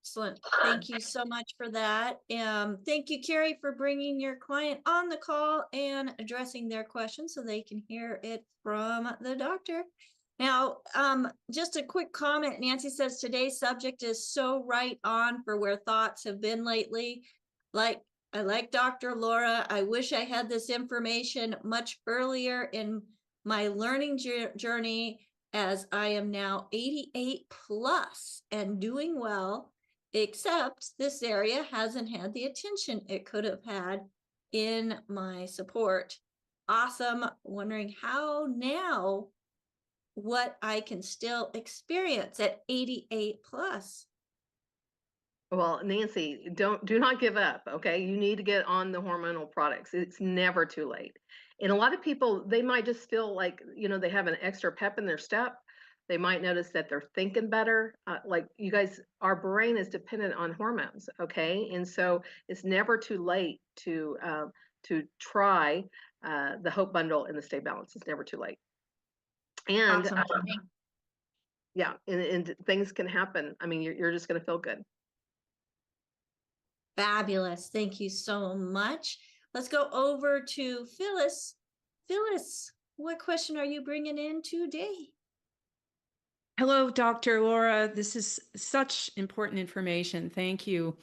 Excellent. Thank you so much for that. Thank you, Carrie, for bringing your client on the call and addressing their questions so they can hear it from the doctor. Now, just a quick comment. Nancy says today's subject is so right on for where thoughts have been lately. I like Dr. Laura. I wish I had this information much earlier in my learning journey, as I am now 88 plus and doing well, except this area hasn't had the attention it could have had in my support. Awesome. Wondering how now what I can still experience at 88 plus. Well, Nancy, do not give up. Okay, you need to get on the hormonal products. It's never too late. And a lot of people, they might just feel like, you know, they have an extra pep in their step. They might notice that they're thinking better. Like you guys, our brain is dependent on hormones. Okay, and so it's never too late to try the Hope Bundle and the Stay Balanced. It's never too late. And Awesome. yeah, and things can happen. I mean, you're just going to feel good. Fabulous. Thank you so much. Let's go over to Phyllis. Phyllis, what question are you bringing in today? Hello, Dr. Laura. This is such important information. Thank you.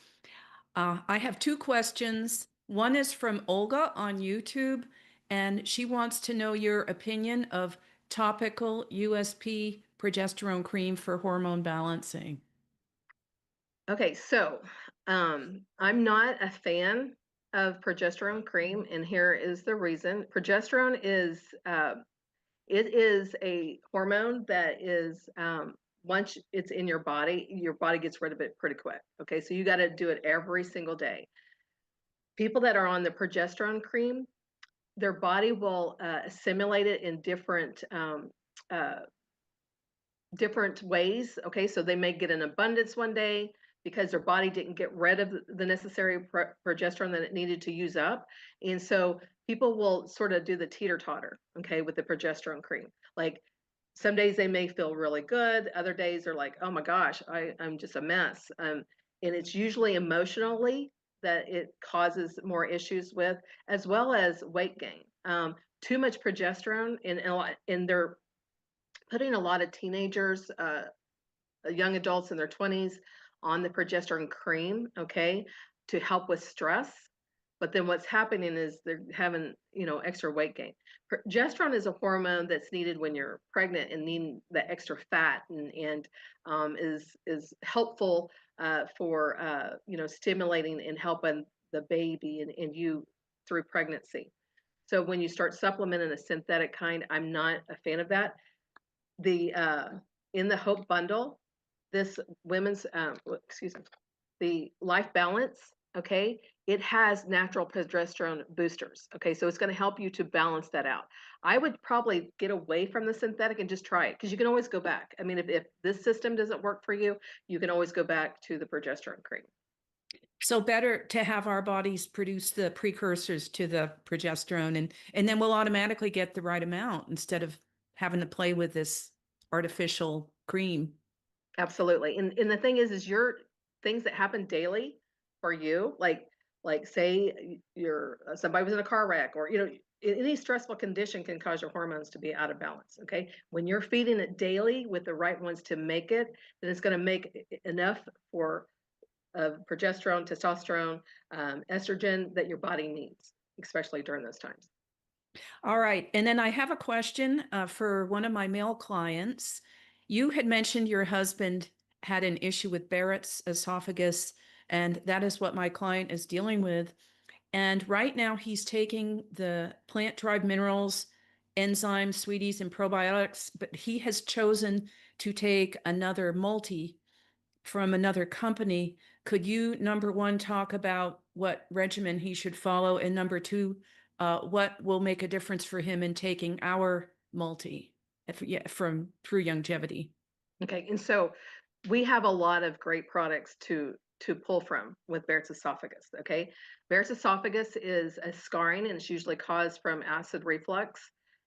I have two questions. One is from Olga on YouTube, and she wants to know your opinion of topical USP progesterone cream for hormone balancing. Okay, so I'm not a fan of progesterone cream, and here is the reason. Progesterone is it is a hormone that is once it's in your body gets rid of it pretty quick. Okay, so you got to do it every single day. People that are on the progesterone cream, their body will assimilate it in different ways. Okay, so they may get an abundance one day because their body didn't get rid of the necessary progesterone that it needed to use up. And so people will sort of do the teeter-totter, okay, with the progesterone cream. Like some days they may feel really good, other days they're like, oh my gosh, I'm just a mess. And it's usually emotionally that it causes more issues with, as well as weight gain. Too much progesterone, and they're putting a lot of teenagers, young adults in their 20s on the progesterone cream, okay, to help with stress. But then what's happening is they're having, you know, extra weight gain. Progesterone is a hormone that's needed when you're pregnant and needing the extra fat, and is helpful for you know, stimulating and helping the baby and you through pregnancy. So when you start supplementing a synthetic kind, I'm not a fan of that. The in the Hope Bundle, this women's excuse me, the Life Balance okay, it has natural progesterone boosters. Okay, so it's going to help you to balance that out. I would probably get away from the synthetic and just try it, because you can always go back. I mean, if this system doesn't work for you, you can always go back to the progesterone cream. So better to have our bodies produce the precursors to the progesterone, and then we'll automatically get the right amount instead of having to play with this artificial cream. Absolutely. And the thing is your things that happen daily for you, like say you're somebody was in a car wreck, or any stressful condition can cause your hormones to be out of balance. Okay, when you're feeding it daily with the right ones to make it, then it's going to make enough for progesterone, testosterone, estrogen that your body needs, especially during those times. All right. And then I have a question for one of my male clients. You had mentioned your husband had an issue with Barrett's esophagus, and that is what my client is dealing with. And right now he's taking the plant-derived minerals, enzymes, sweeties, and probiotics, but he has chosen to take another multi from another company. Could you, number one, talk about what regimen he should follow? And number two, what will make a difference for him in taking our multi from True Longevity? Okay, and so we have a lot of great products to pull from with Barrett's esophagus. Okay, Barrett's esophagus is a scarring, and it's usually caused from acid reflux,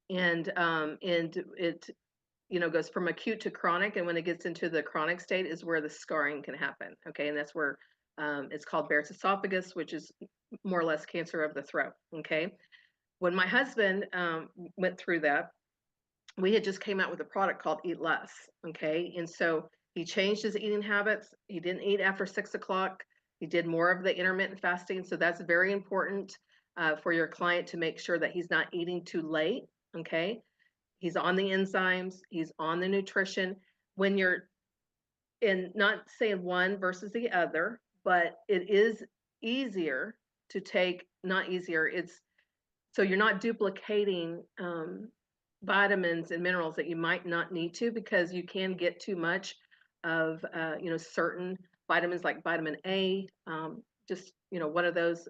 and it goes from acute to chronic, and when it gets into the chronic state is where the scarring can happen. Okay, and that's where it's called Barrett's esophagus, which is more or less cancer of the throat. Okay, when my husband went through that, we had just came out with a product called Eat Less. Okay, and so he changed his eating habits. He didn't eat after 6 o'clock. He did more of the intermittent fasting. So that's very important for your client to make sure that he's not eating too late. Okay, he's on the enzymes, he's on the nutrition. When you're in, not saying one versus the other, but it is easier to take, not easier, it's so you're not duplicating vitamins and minerals that you might not need to, because you can get too much of certain vitamins like vitamin A, just one of those.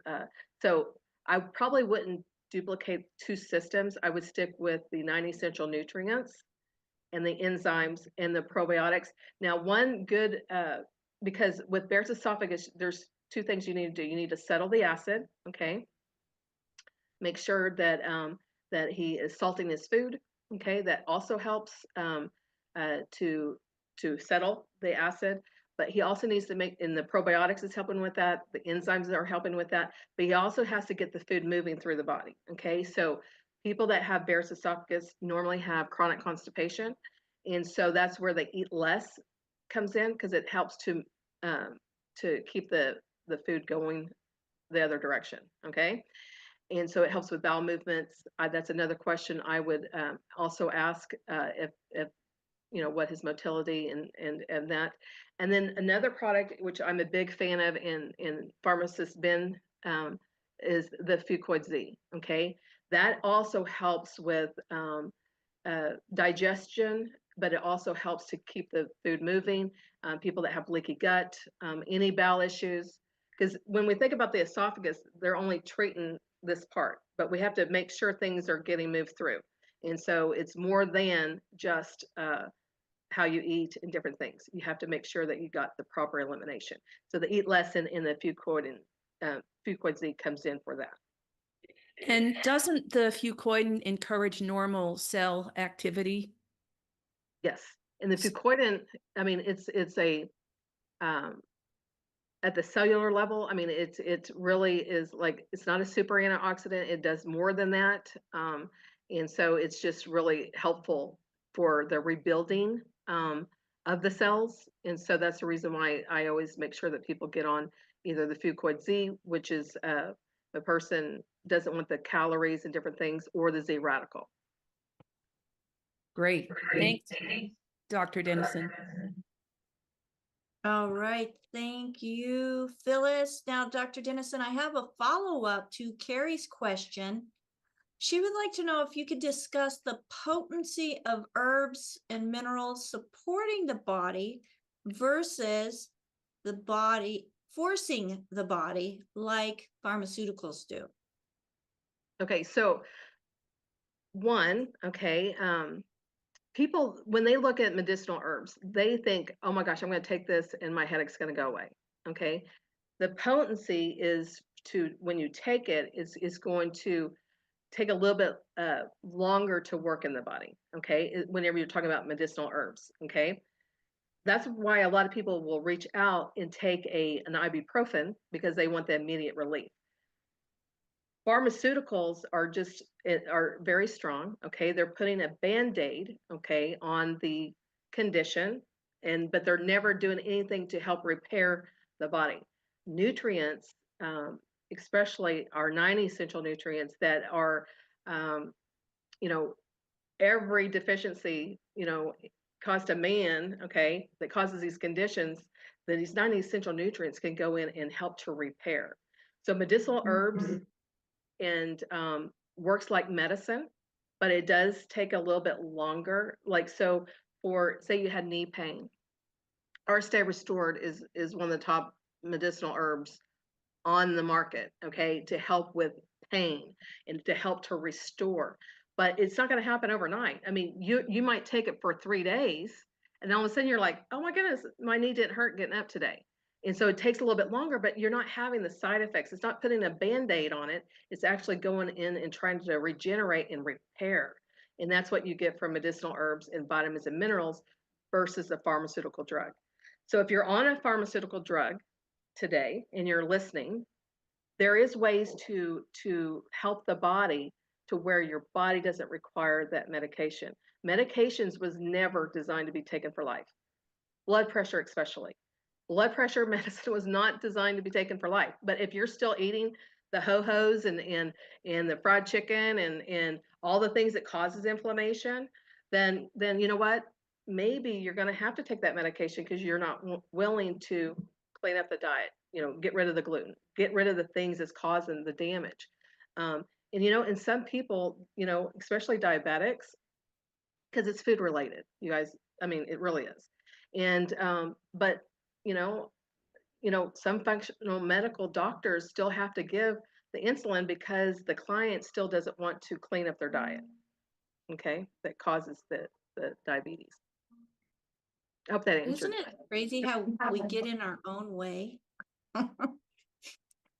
So I probably wouldn't duplicate two systems. I would stick with the 9 essential nutrients and the enzymes and the probiotics. Now, one good, because with Barrett's esophagus, there's two things you need to do. You need to settle the acid, okay? Make sure that that he is salting his food, okay? That also helps to settle the acid. But he also needs to make, and the probiotics is helping with that. The enzymes are helping with that. But he also has to get the food moving through the body, okay? So people that have Barrett's esophagus normally have chronic constipation. And so that's where the Eat Less comes in, because it helps to keep the food going the other direction, okay? And so it helps with bowel movements. That's another question I would also ask if what his motility and that. And then another product which I'm a big fan of, in pharmacist Ben, is the Fucoid Z. Okay, that also helps with digestion, but it also helps to keep the food moving. People that have leaky gut, any bowel issues, because when we think about the esophagus, they're only treating this part, but we have to make sure things are getting moved through. And so it's more than just how you eat and different things. You have to make sure that you got the proper elimination. So the Eat Less and the Fucoid Z comes in for that. And doesn't the Fucoid encourage normal cell activity? Yes, and the Fucoid, I mean, it's a at the cellular level, I mean, it really is like, it's not a super antioxidant. It does more than that. And so it's just really helpful for the rebuilding of the cells. And so that's the reason why I always make sure that people get on either the Fucoid Z, which is the person doesn't want the calories and different things, or the ZRadical. Great. Thanks, Dr. Dennison. All right. Thank you, Phyllis. Now, Dr. Dennison, I have a follow-up to Carrie's question. She would like to know if you could discuss the potency of herbs and minerals supporting the body versus the body forcing the body like pharmaceuticals do? Okay, so one, okay, people, when they look at medicinal herbs, they think, oh my gosh, I'm going to take this and my headache's going to go away. Okay. The potency is when you take it, is going to take a little bit longer to work in the body. Okay. Whenever you're talking about medicinal herbs. Okay. That's why a lot of people will reach out and take an ibuprofen because they want the immediate relief. Pharmaceuticals are very strong. Okay, they're putting a band-aid, okay, on the condition, but they're never doing anything to help repair the body. Nutrients, especially our 9 essential nutrients that are, you know, every deficiency, caused a man, okay, that causes these conditions. That these 9 essential nutrients can go in and help to repair. So medicinal herbs and works like medicine, but it does take a little bit longer. Like, so for, say you had knee pain, our Stay Restored is one of the top medicinal herbs on the market, okay, to help with pain and to help to restore. But it's not going to happen overnight. I mean, you might take it for 3 days, and all of a sudden you're like, oh my goodness, my knee didn't hurt getting up today. And so it takes a little bit longer, but you're not having the side effects. It's not putting a band-aid on it. It's actually going in and trying to regenerate and repair. And that's what you get from medicinal herbs and vitamins and minerals versus a pharmaceutical drug. So if you're on a pharmaceutical drug today and you're listening, there is ways to help the body to where your body doesn't require that medication. Medications was never designed to be taken for life. Blood pressure especially. Blood pressure medicine was not designed to be taken for life. But if you're still eating the ho-hos and the fried chicken and all the things that causes inflammation, then you know what? Maybe you're going to have to take that medication because you're not willing to clean up the diet. Get rid of the gluten, get rid of the things that's causing the damage. And some people, especially diabetics, because it's food related, you guys, I mean, it really is. And but some functional medical doctors still have to give the insulin because the client still doesn't want to clean up their diet. Okay, that causes the diabetes. I hope that answered. Isn't it crazy how we get in our own way?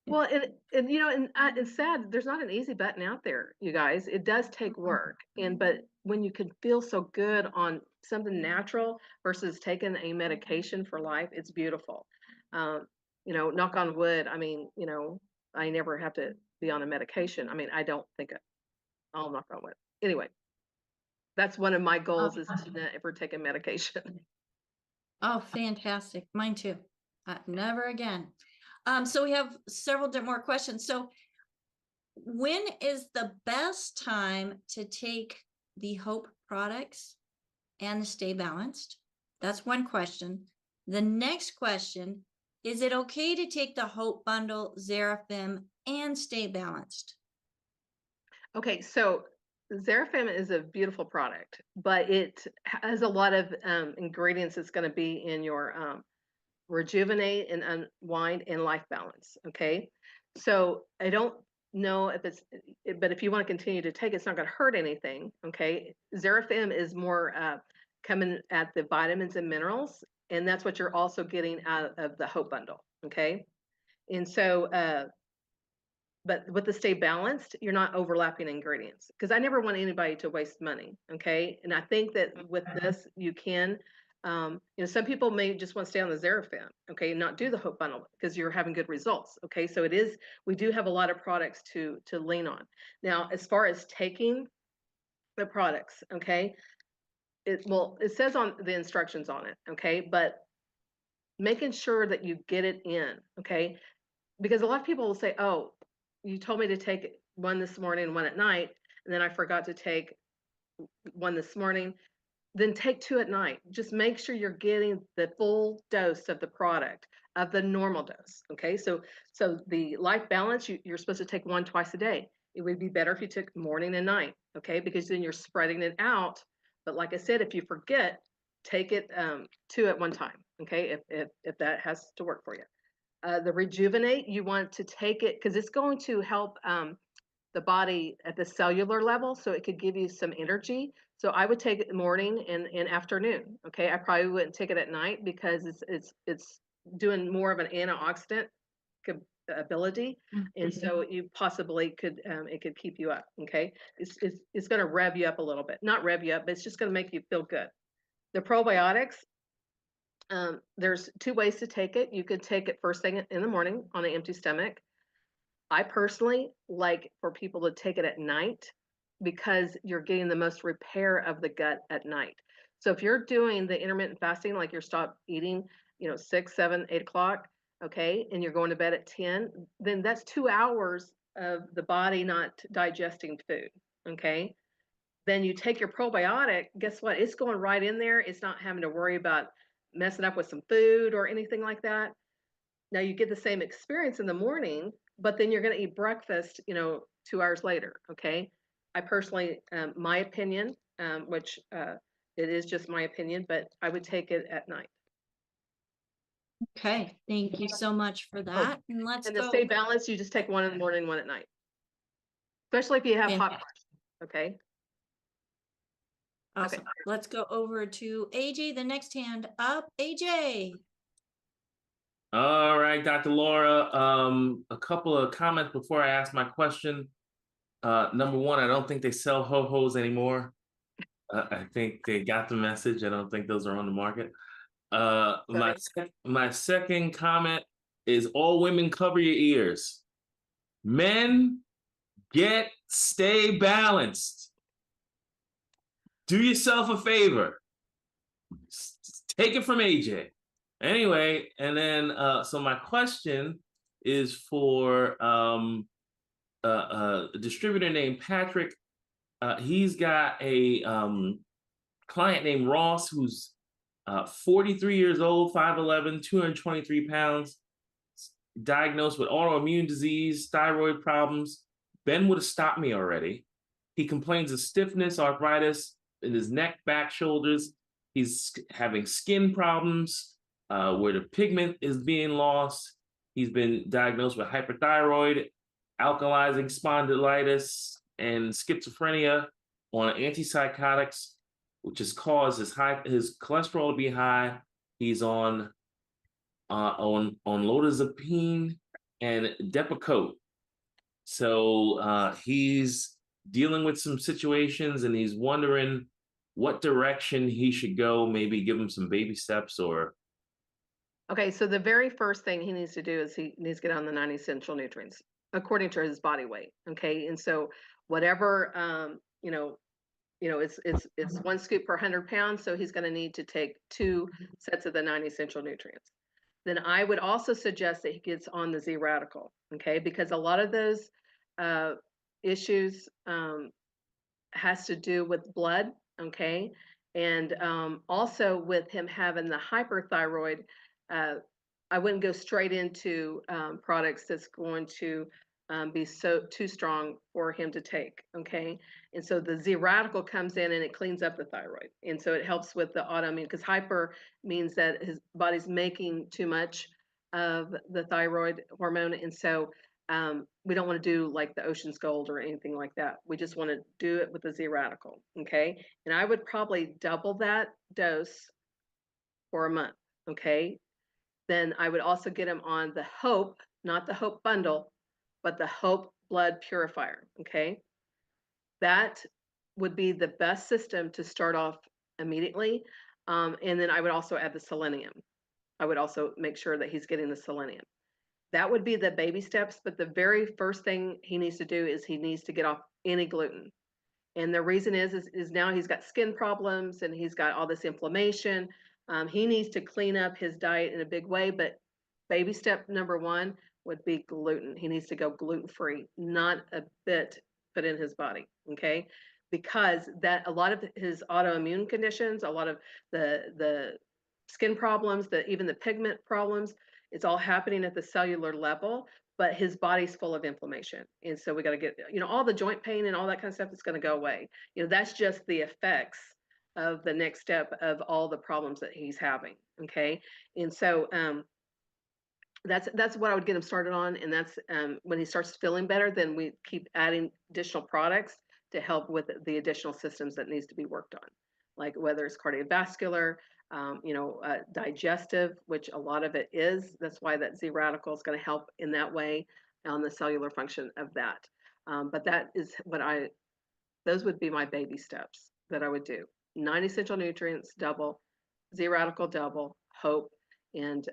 Well, and it's sad. There's not an easy button out there, you guys. It does take work, but when you can feel so good on something natural versus taking a medication for life, it's beautiful. Knock on wood. I mean, I never have to be on a medication. I mean, I don't think I'll knock on wood. Anyway, that's one of my goals is to never take a medication. Oh, fantastic. Mine too. Never again. So we have several more questions. So when is the best time to take the Hope products and the Stay Balanced? That's one question. The next question, is it okay to take the Hope Bundle, Xerafem, and Stay Balanced? Okay, so Xerafem is a beautiful product, but it has a lot of ingredients that's going to be in your Rejuvenate and Unwind and Life Balance. Okay, so I don't know but if you want to continue to take it, it's not going to hurt anything. Okay, Xerafem is more coming at the vitamins and minerals, and that's what you're also getting out of the Hope Bundle. Okay, and so but with the Stay Balanced, you're not overlapping ingredients because I never want anybody to waste money. Okay, and I think that with this you can. Some people may just want to stay on the Xerafem, okay, and not do the Hope Bundle because you're having good results. Okay, so we do have a lot of products to lean on. Now, as far as taking the products, okay, it says on the instructions on it, okay, but making sure that you get it in, okay, because a lot of people will say, oh, you told me to take one this morning and one at night, and then I forgot to take one this morning. Then take 2 at night. Just make sure you're getting the full dose of the product, of the normal dose. Okay, so the Life Balance, you're supposed to take 1 twice a day. It would be better if you took morning and night. Okay, because then you're spreading it out. But like I said, if you forget, take it 2 at one time. Okay, if that has to work for you. The Rejuvenate, you want to take it because it's going to help the body at the cellular level, so it could give you some energy. So I would take it morning and afternoon. Okay, I probably wouldn't take it at night because it's doing more of an antioxidant ability, and so you possibly could it could keep you up. Okay, it's going to rev you up a little bit, not rev you up, but it's just going to make you feel good. The probiotics, there's two ways to take it. You could take it first thing in the morning on an empty stomach. I personally like for people to take it at night because you're getting the most repair of the gut at night. So if you're doing the intermittent fasting, like you're stop eating, 6, 7, 8 o'clock, okay, and you're going to bed at 10, then that's 2 hours of the body not digesting food, okay? Then you take your probiotic, guess what? It's going right in there. It's not having to worry about messing up with some food or anything like that. Now you get the same experience in the morning, but then you're going to eat breakfast, 2 hours later. Okay. I personally, my opinion, which it is just my opinion, but I would take it at night. Okay, thank you so much for that. And let's And to go. stay balanced, you just take one in the morning, one at night, especially if you have hot Fantastic. flashes. Okay. Awesome. Let's go over to AJ, the next hand up. AJ. All right, Dr. Laura. A couple of comments before I ask my question. Number one, I don't think they sell ho-hos anymore. I think they got the message. I don't think those are on the market. My second comment is all women cover your ears. Men, stay balanced. Do yourself a favor. Take it from AJ. Anyway, and then so my question is for a distributor named Patrick. He's got a client named Ross who's 43 years old, 5'11", 223 pounds, diagnosed with autoimmune disease, thyroid problems. Ben would have stopped me already. He complains of stiffness, arthritis in his neck, back, shoulders. He's having skin problems where the pigment is being lost. He's been diagnosed with hyperthyroid, alkalizing spondylitis, and schizophrenia on antipsychotics, which has caused his cholesterol to be high. He's on lodazepine and Depakote. So he's dealing with some situations, and he's wondering what direction he should go. Maybe give him some baby steps or. Okay, so the very first thing he needs to do is he needs to get on the 9 essential nutrients according to his body weight. Okay, and so whatever it's 1 scoop per 100 pounds, so he's going to need to take 2 sets of the 9 essential nutrients. Then I would also suggest that he gets on the ZRadical, okay, because a lot of those issues has to do with blood, okay, and also with him having the hyperthyroid. I wouldn't go straight into products that's going to be too strong for him to take, okay? And so the ZRadical comes in and it cleans up the thyroid, and so it helps with the autoimmune, because hyper means that his body's making too much of the thyroid hormone, and so we don't want to do like the Ocean's Gold or anything like that. We just want to do it with the ZRadical, okay? And I would probably double that dose for a month, okay? Then I would also get him on the Hope, not the Hope bundle, but the Hope blood purifier, okay? That would be the best system to start off immediately. And then I would also add the selenium. I would also make sure that he's getting the selenium. That would be the baby steps, but the very first thing he needs to do is he needs to get off any gluten. And the reason is now he's got skin problems and he's got all this inflammation. He needs to clean up his diet in a big way, but baby step number 1 would be gluten. He needs to go gluten-free, not a bit put in his body, okay? Because that a lot of his autoimmune conditions, a lot of the skin problems, even the pigment problems, it's all happening at the cellular level, but his body's full of inflammation. And so we got to get, all the joint pain and all that kind of stuff is going to go away. That's just the effects of the next step of all the problems that he's having. Okay. And so that's what I would get him started on. And that's when he starts feeling better, then we keep adding additional products to help with the additional systems that needs to be worked on, like whether it's cardiovascular, digestive, which a lot of it is. That's why that ZRadical is going to help in that way on the cellular function of that. But that is those would be my baby steps that I would do. 9 essential nutrients, double, ZRadical double, hope, and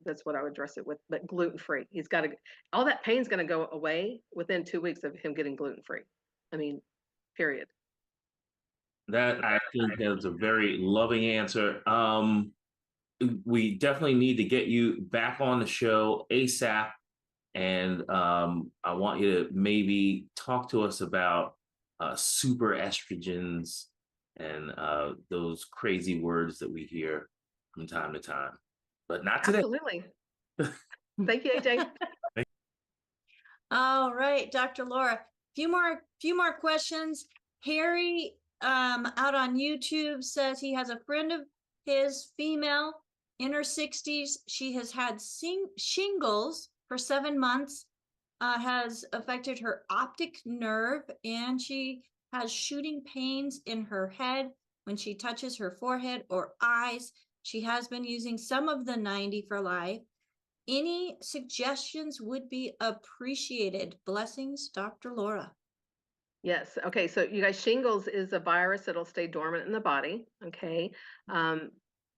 that's what I would address it with. But gluten free, he's got to. All that pain's going to go away within 2 weeks of him getting gluten free. I mean, period. That, I think that's a very loving answer. We definitely need to get you back on the show ASAP. And I want you to maybe talk to us about super estrogens and those crazy words that we hear from time to time, but not today. Absolutely. Thank you, AJ. All right, Dr. Laura. Few more questions. Harry out on YouTube says he has a friend of his, female, in her 60s. She has had shingles for 7 months, has affected her optic nerve, and she has shooting pains in her head when she touches her forehead or eyes. She has been using some of the 90 for life. Any suggestions would be appreciated. Blessings, Dr. Laura. Yes. Okay. So you guys, shingles is a virus that'll stay dormant in the body. Okay.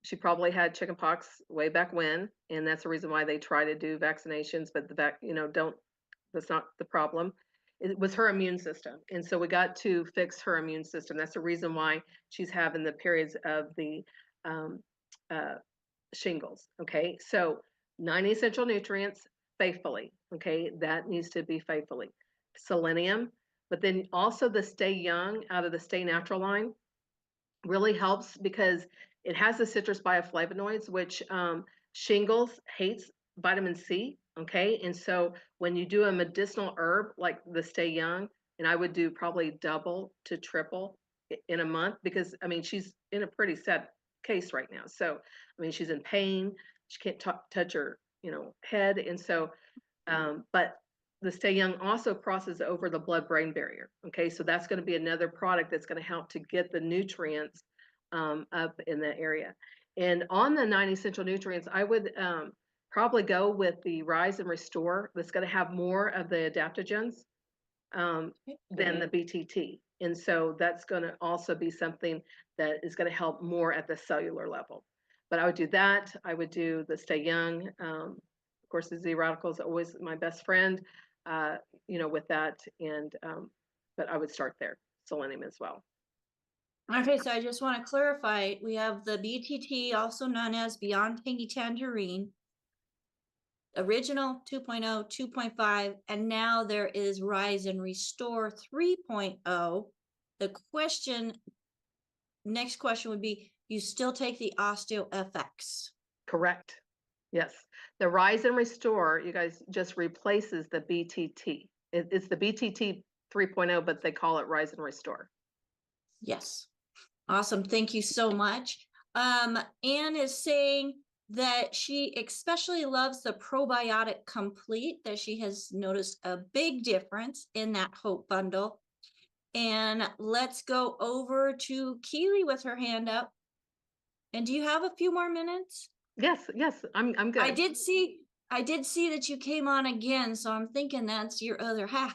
She probably had chickenpox way back when, and that's the reason why they try to do vaccinations, but that's not the problem. It was her immune system. And so we got to fix her immune system. That's the reason why she's having the periods of the shingles. Okay. So 9 essential nutrients faithfully. Okay. That needs to be faithfully. Selenium, but then also the Stay Young out of the Stay Natural line really helps because it has the citrus bioflavonoids, which shingles hates vitamin C. Okay. And so when you do a medicinal herb like the Stay Young, and I would do probably double to triple in a month, because I mean, she's in a pretty sad case right now. So, I mean, she's in pain. She can't touch her, head. And so, but the Stay Young also crosses over the blood-brain barrier. Okay, so that's going to be another product that's going to help to get the nutrients up in that area. And on the 9 essential nutrients, I would probably go with the Rise and Restore. That's going to have more of the adaptogens than the BTT. And so that's going to also be something that is going to help more at the cellular level. But I would do that. I would do the Stay Young. Of course, the ZRadical is always my best friend, with that. And but I would start there. Selenium as well. Okay, so I just want to clarify, we have the BTT, also known as Beyond Tangy Tangerine, original 2.0, 2.5, and now there is Rise and Restore 3.0. The next question would be, you still take the Osteo-fx? Correct. Yes. The Rise and Restore, you guys, just replaces the BTT. It's the BTT 3.0, but they call it Rise and Restore. Yes. Awesome. Thank you so much. Anne is saying that she especially loves the Probiotic Complete, that she has noticed a big difference in that Hope bundle. And let's go over to Keely with her hand up. And do you have a few more minutes? Yes, I'm good. I did see that you came on again, so I'm thinking that's your other half.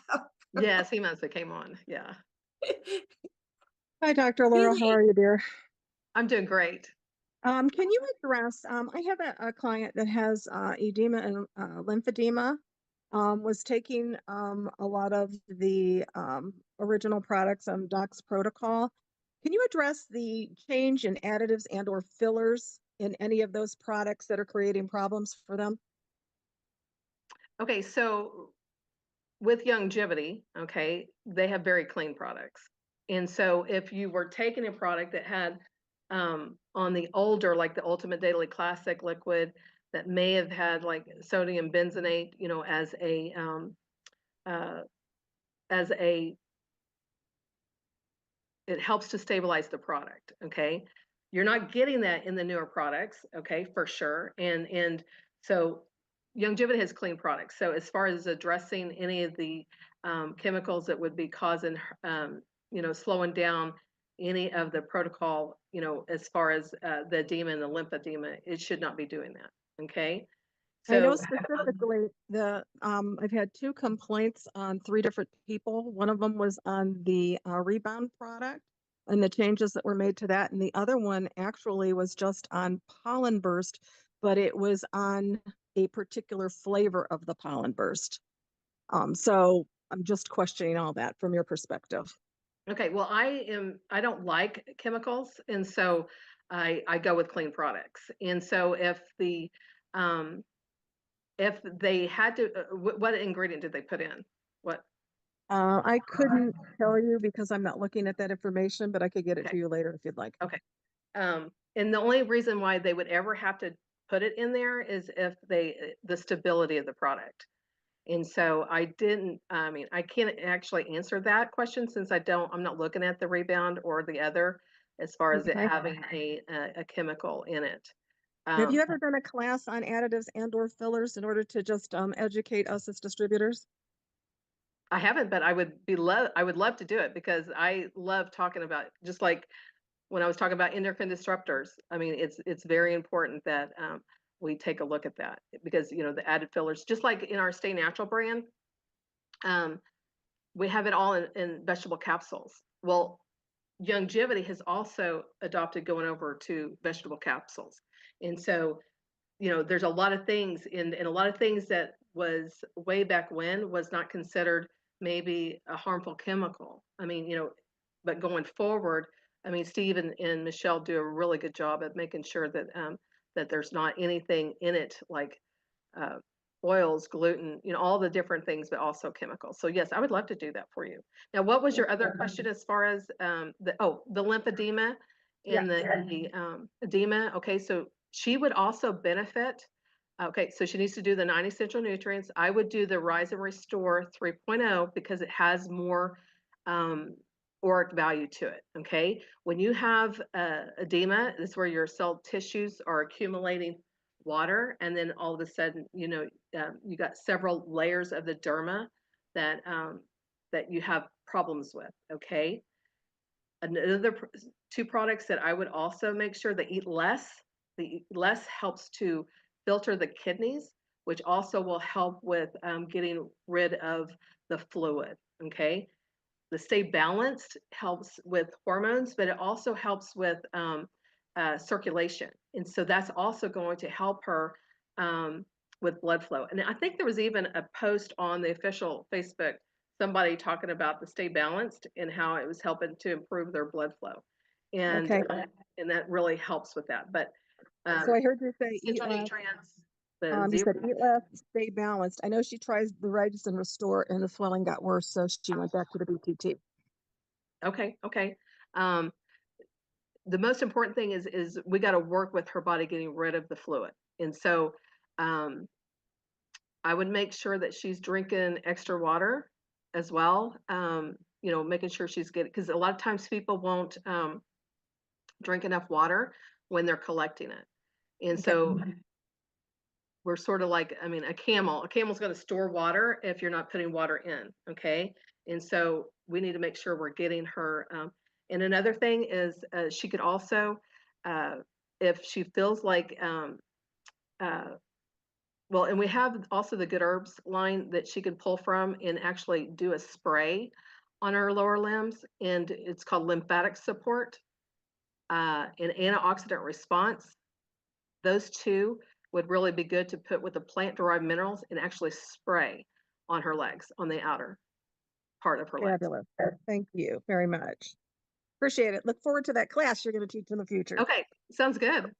Yes, he must have came on. Yeah. Hi, Dr. Laura. How are you, dear? I'm doing great. Can you address, I have a client that has edema and lymphedema, was taking a lot of the original products on Doc's protocol. Can you address the change in additives and or fillers in any of those products that are creating problems for them? Okay, so with longevity, okay, they have very clean products. And so if you were taking a product that had on the older, like the Ultimate Daily Classic liquid, that may have had like sodium benzoate, it helps to stabilize the product. Okay. You're not getting that in the newer products. Okay. For sure. And so Youngevity has clean products. So as far as addressing any of the chemicals that would be causing, slowing down any of the protocol, as far as the edema and the lymphedema, it should not be doing that. Okay. I know So specifically I've had 2 complaints on 3 different people. One of them was on the Rebound product and the changes that were made to that. And the other one actually was just on pollen burst, but it was on a particular flavor of the pollen burst. So I'm just questioning all that from your perspective. okay, well, I don't like chemicals, and so I go with clean products. And so if they had to, what ingredient did they put in? What? I couldn't tell you because I'm not looking at that information, but I could get it Okay. to you later if you'd like. Okay. And the only reason why they would ever have to put it in there is if the stability of the product. And so I can't actually answer that question since I'm not looking at the Rebound or the other as far as it Okay. having a chemical in it. Have you ever done a class on additives and or fillers in order to just educate us as distributors? I haven't, but I would love to do it because I love talking about, just like when I was talking about endocrine disruptors. I mean, it's very important that we take a look at that because the added fillers, just like in our Stay Natural brand, we have it all in vegetable capsules. Well, Youngevity has also adopted going over to vegetable capsules, and so there's a lot of things and a lot of things that was way back when was not considered maybe a harmful chemical. I mean, but going forward, I mean, Steve and Michelle do a really good job at making sure that that there's not anything in it like oils, gluten, all the different things, but also chemicals. So yes, I would love to do that for you. Now, what was your other question as far as the lymphedema and the edema? Okay, so she would also benefit. Okay, so she needs to do the 9 essential nutrients. I would do the Rise and Restore 3.0 because it has more auric value to it. Okay, when you have edema, this is where your cell tissues are accumulating water, and then all of a sudden, you got several layers of the derma that that you have problems with. Okay, another 2 products that I would also make sure they eat less. The eat less helps to filter the kidneys, which also will help with getting rid of the fluid. Okay, the Stay Balanced helps with hormones, but it also helps with circulation, and so that's also going to help her with blood flow. And I think there was even a post on the official Facebook, somebody talking about the Stay Balanced and how it was helping to improve their blood flow, and Okay. And that really helps with that. But So I heard you say eat essential less. nutrients, You said eat less, stay balanced. I know she tries the Rise and Restore and the swelling got worse, so she went back to the BTT. Okay. The most important thing is we got to work with her body getting rid of the fluid, and so I would make sure that she's drinking extra water as well. Making sure she's getting, because a lot of times people won't drink enough water when they're collecting it, and so we're sort of like, I mean, a camel's going to store water if you're not putting water in. Okay, and so we need to make sure we're getting her. And another thing is she could also, if she feels like, well, and we have also the Good Herbs line that she could pull from and actually do a spray on her lower limbs, and it's called lymphatic support and antioxidant response. Those 2 would really be good to put with the plant-derived minerals and actually spray on her legs, on the outer part of her legs. Fabulous. Thank you very much. Appreciate it. Look forward to that class you're going to teach in the future. Okay, sounds good.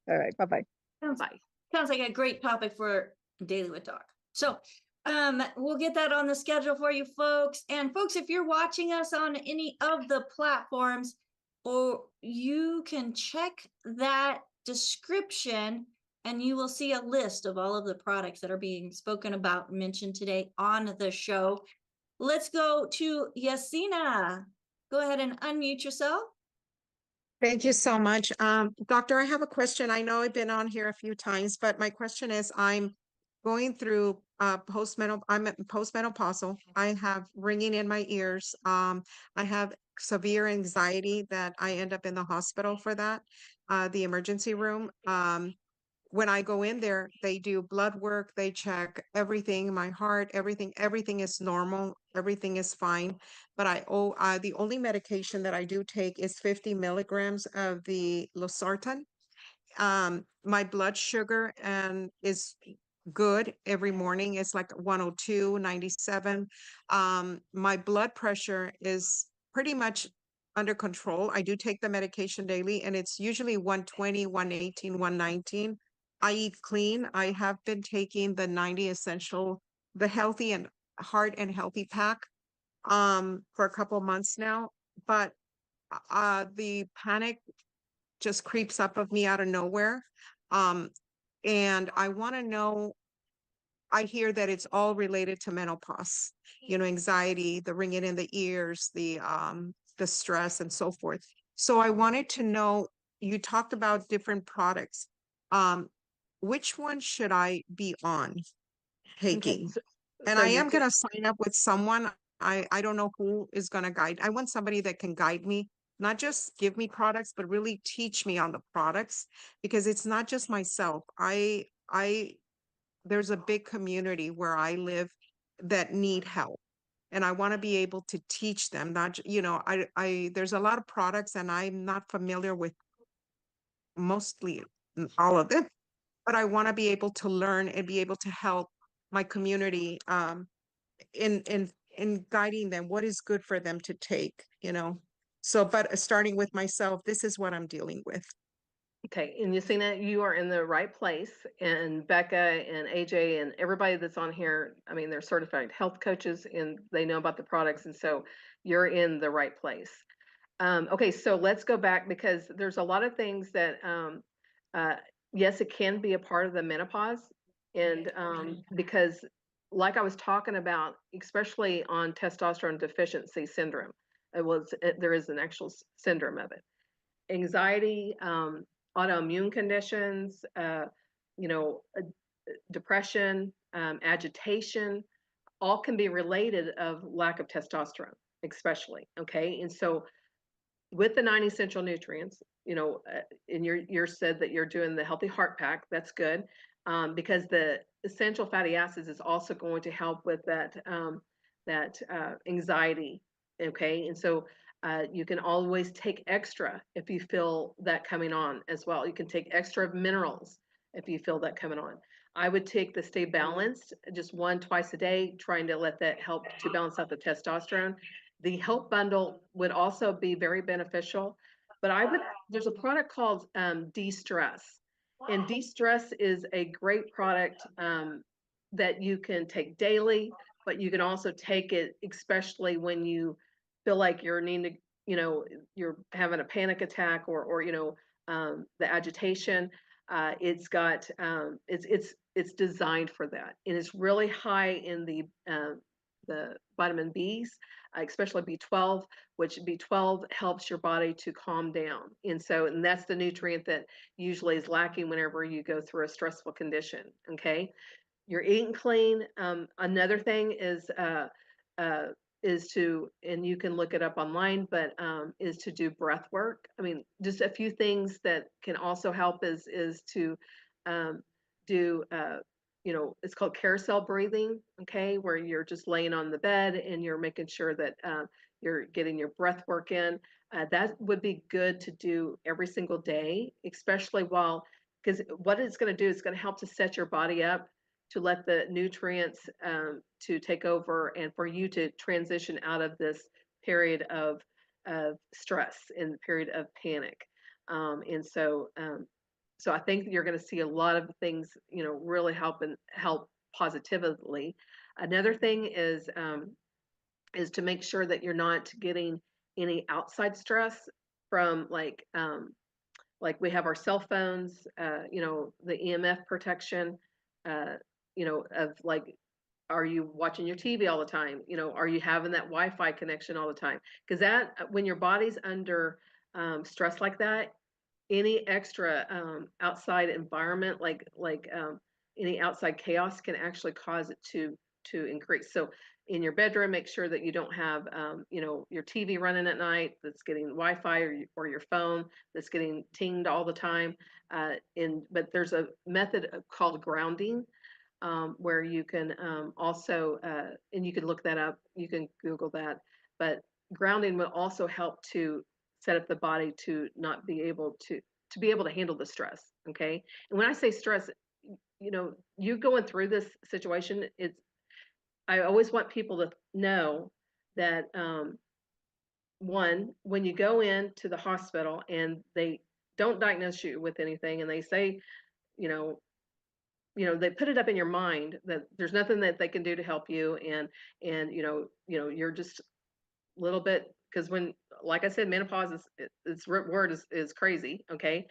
All right. Bye-bye. Bye. Sounds like a great topic for Daily with Doc. So we'll get that on the schedule for you folks. And folks, if you're watching us on any of the platforms, or you can check that description and you will see a list of all of the products that are being spoken about and mentioned today on the show. Let's go to Yasina. Go ahead and unmute yourself. Thank you so much. Doctor, I have a question. I know I've been on here a few times, but my question is, I'm going through I'm postmenopausal. I have ringing in my ears. I have severe anxiety that I end up in the hospital for that, the emergency room. When I go in there, they do blood work, they check everything, my heart, everything is normal, everything is fine. But the only medication that I do take is 50 milligrams of the losartan. My blood sugar is good every morning. It's like 102, 97. My blood pressure is pretty much under control. I do take the medication daily, and it's usually 120, 118, 119. I eat clean. I have been taking the 90 essential, the healthy and heart and healthy pack for a couple months now. But the panic just creeps up of me out of nowhere. And I want to know, I hear that it's all related to menopause, anxiety, the ringing in the ears, the stress and so forth. So I wanted to know, you talked about different products. Which one should I be on taking? And So I you're am going to sign up with someone. I don't know who is going to guide. I want somebody that can guide me, not just give me products, but really teach me on the products, because it's not just myself. There's a big community where I live that need help. And I want to be able to teach them, not, there's a lot of products and I'm not familiar with mostly all of them, but I want to be able to learn and be able to help my community in guiding them what is good for them to take. So, but starting with myself, this is what I'm dealing with. Okay, and Yasina, you are in the right place, and Becca and AJ and everybody that's on here, I mean, they're certified health coaches and they know about the products, and so you're in the right place. Okay, so let's go back, because there's a lot of things that, yes, it can be a part of the menopause, and because like I was talking about, especially on testosterone deficiency syndrome, there is an actual syndrome of it. Anxiety, autoimmune conditions, depression, agitation, all can be related of lack of testosterone, especially. Okay, and so with the 9 essential nutrients, and you're said that you're doing the healthy heart pack. That's good, because the essential fatty acids is also going to help with that anxiety. Okay, and so you can always take extra if you feel that coming on as well. You can take extra minerals if you feel that coming on. I would take the Stay Balanced, just 1 twice a day, trying to let that help to balance out the testosterone. The Help Bundle would also be very beneficial, but there's a product called De-Stress. And De-Stress is a great product that you can take daily, but you can also take it, especially when you feel like you're needing to, you're having a panic attack or the agitation. It's got it's designed for that, and it's really high in the vitamin Bs, especially B12, which B12 helps your body to calm down. And that's the nutrient that usually is lacking whenever you go through a stressful condition. Okay, you're eating clean. Another thing is to, and you can look it up online, but is to do breath work. I mean, just a few things that can also help is to do it's called carousel breathing. Okay, where you're just laying on the bed and you're making sure that you're getting your breath work in. That would be good to do every single day, especially because what it's going to do is going to help to set your body up to let the nutrients to take over, and for you to transition out of this period of stress and period of panic. So I think you're going to see a lot of things, really help positively. Another thing is to make sure that you're not getting any outside stress from like we have our cell phones, the EMF protection, of like, are you watching your TV all the time? Are you having that Wi-Fi connection all the time? Because that, when your body's under stress like that, any extra outside environment, like any outside chaos can actually cause it to increase. So in your bedroom, make sure that you don't have, your TV running at night that's getting Wi-Fi, or your phone that's getting pinged all the time. But there's a method called grounding, where you can also, and you can look that up, you can Google that, but grounding will also help to set up the body to not be able to handle the stress. Okay. And when I say stress, you going through this situation, I always want people to know that, one, when you go into the hospital and they don't diagnose you with anything, and they say, they put it up in your mind that there's nothing that they can do to help you, and you're just a little bit, because when, like I said, menopause its root word is crazy. Okay.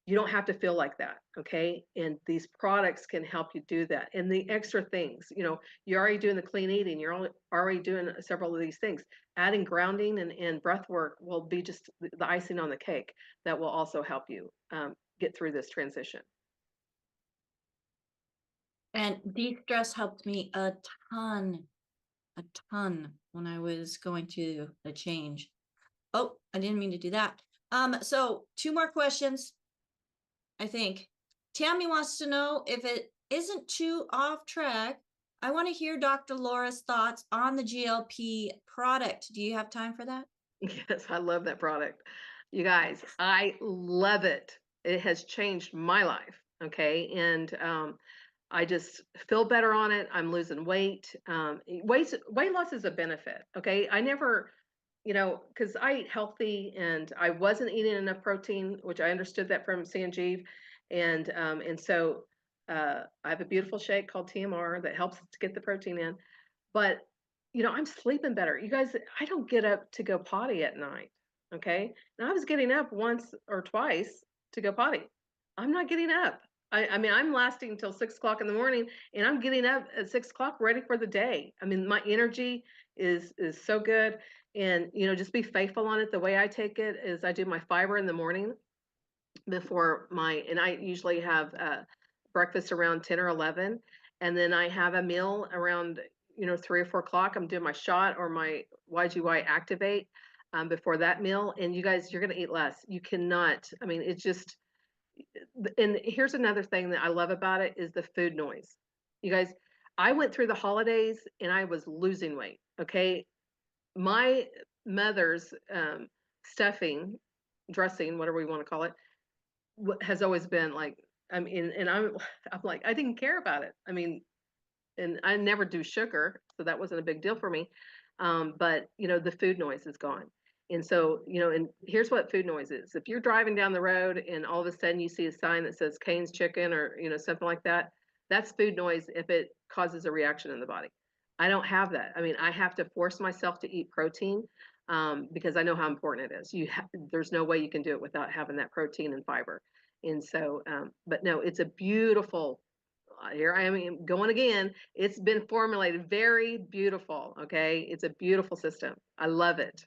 You don't have to feel like that. Okay. And these products can help you do that. And the extra things, you're already doing the clean eating, you're already doing several of these things. Adding grounding and breath work will be just the icing on the cake that will also help you get through this transition. And de-stress helped me a ton when I was going through a change. Oh, I didn't mean to do that. So 2 more questions, I think. Tammy wants to know, if it isn't too off track, I want to hear Dr. Laura's thoughts on the GLP product. Do you have time for that? Yes, I love that product. You guys, I love it. It has changed my life. Okay. And I just feel better on it. I'm losing weight. Weight loss is a benefit. Okay. I never, because I eat healthy and I wasn't eating enough protein, which I understood that from Sanjeev. And so I have a beautiful shake called TMR that helps to get the protein in. But, I'm sleeping better. You guys, I don't get up to go potty at night. Okay. And I was getting up once or twice to go potty. I'm not getting up. I mean, I'm lasting until 6 o'clock in the morning, and I'm getting up at 6 o'clock ready for the day. I mean, my energy is so good. And, just be faithful on it. The way I take it is I do my fiber in the morning and I usually have breakfast around 10 or 11. And then I have a meal around, 3 or 4 o'clock. I'm doing my shot or my YGY activate before that meal. And you guys, you're going to eat less. You cannot, I mean, it's just, and here's another thing that I love about it is the food noise. You guys, I went through the holidays and I was losing weight. Okay. My mother's stuffing, dressing, whatever we want to call it, has always been like, I mean, and I'm like, I didn't care about it. I mean, and I never do sugar, so that wasn't a big deal for me. But the food noise is gone. And so, and here's what food noise is. If you're driving down the road and all of a sudden you see a sign that says Cane's Chicken or, something like that, that's food noise if it causes a reaction in the body. I don't have that. I mean, I have to force myself to eat protein because I know how important it is. There's no way you can do it without having that protein and fiber. And so, but no, it's a beautiful, here I am going again. It's been formulated very beautiful. Okay. It's a beautiful system. I love it.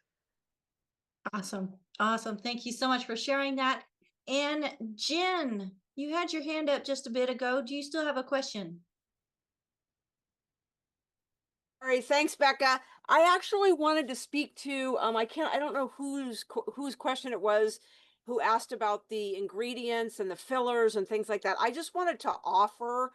Awesome. Awesome. Thank you so much for sharing that. And Jen, you had your hand up just a bit ago. Do you still have a question? All right, thanks, Becca. I actually wanted to speak to, I don't know whose question it was, who asked about the ingredients and the fillers and things like that. I just wanted to offer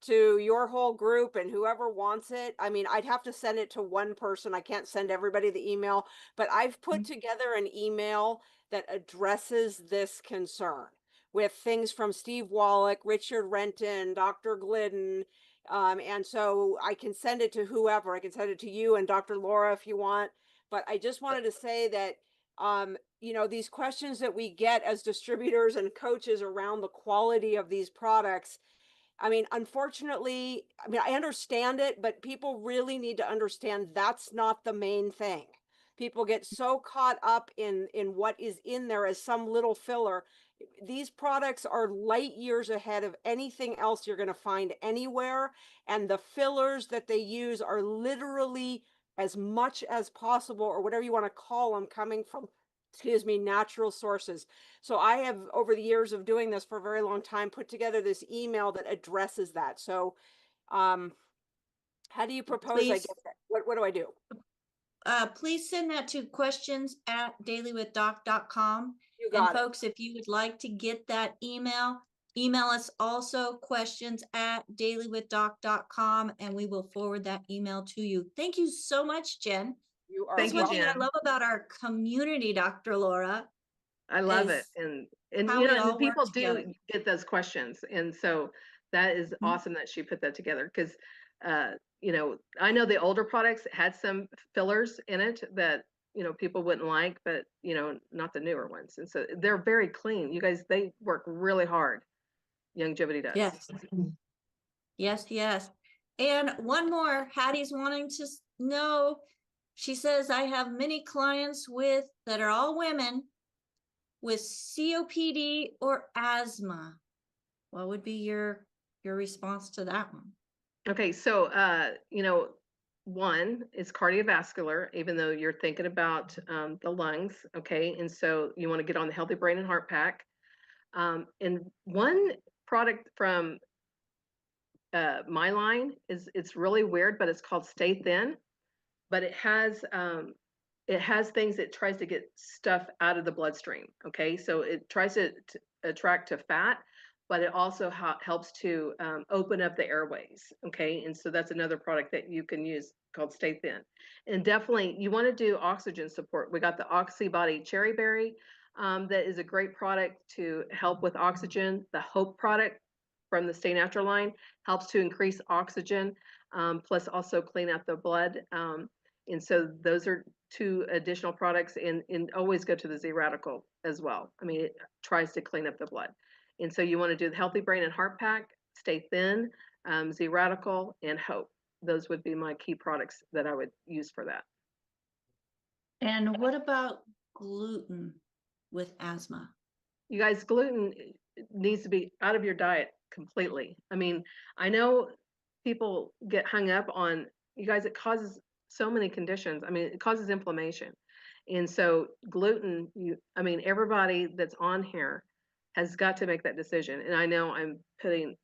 to your whole group and whoever wants it. I mean, I'd have to send it to one person. I can't send everybody the email, but I've put together an email that addresses this concern with things from Steve Wallach, Richard Renton, Dr. Glidden. And so I can send it to whoever. I can send it to you and Dr. Laura if you want. But I just wanted to say that, these questions that we get as distributors and coaches around the quality of these products, I mean, unfortunately, I understand it, but people really need to understand that's not the main thing. People get so caught up in what is in there as some little filler. These products are light years ahead of anything else you're going to find anywhere. And the fillers that they use are literally as much as possible, or whatever you want to call them, coming from excuse me, natural sources. So I have, over the years of doing this for a very long time, put together this email that addresses that. So how do you propose I Please. get that? What do I do? Please send that to questions@dailywithdoc.com. You And got it. folks, if you would like to get that email us also questions@dailywithdoc.com, and we will forward that email to you. Thank you so much, Jen. You are That's Thank you, one thing I Jen. love about our community, Dr. Laura. I love it. is And how you we know, and all work people together. do get those questions. And so that is awesome that she put that together, because you know, I know the older products had some fillers in it that, you know, people wouldn't like, but you know, not the newer ones. And so they're very clean. You guys, they work really hard. Longevity does. Yes. Yes, yes. And one more, Hattie's wanting to know, she says, I have many clients that are all women with COPD or asthma. What would be your response to that one? Okay, so you know, one is cardiovascular, even though you're thinking about the lungs, okay, and so you want to get on the Healthy Brain and Heart Pack. And one product from my line it's really weird, but it's called Stay Thin, but it has things that tries to get stuff out of the bloodstream. Okay, so it tries to attract to fat, but it also helps to open up the airways. Okay, and so that's another product that you can use called Stay Thin. And definitely you want to do oxygen support. We got the Oxybody Cherry Berry, that is a great product to help with oxygen. The Hope product from the Stay Natural line helps to increase oxygen, plus also clean out the blood. And so those are two additional products, and always go to the ZRadical as well. I mean, it tries to clean up the blood. And so you want to do the Healthy Brain and Heart Pack, Stay Thin, ZRadical, and Hope. Those would be my key products that I would use for that. And what about gluten with asthma? You guys, gluten needs to be out of your diet completely. I mean, I know people get hung up on, you guys, it causes so many conditions. I mean, it causes inflammation. And so gluten, I mean, everybody that's on here has got to make that decision. And I know I'm putting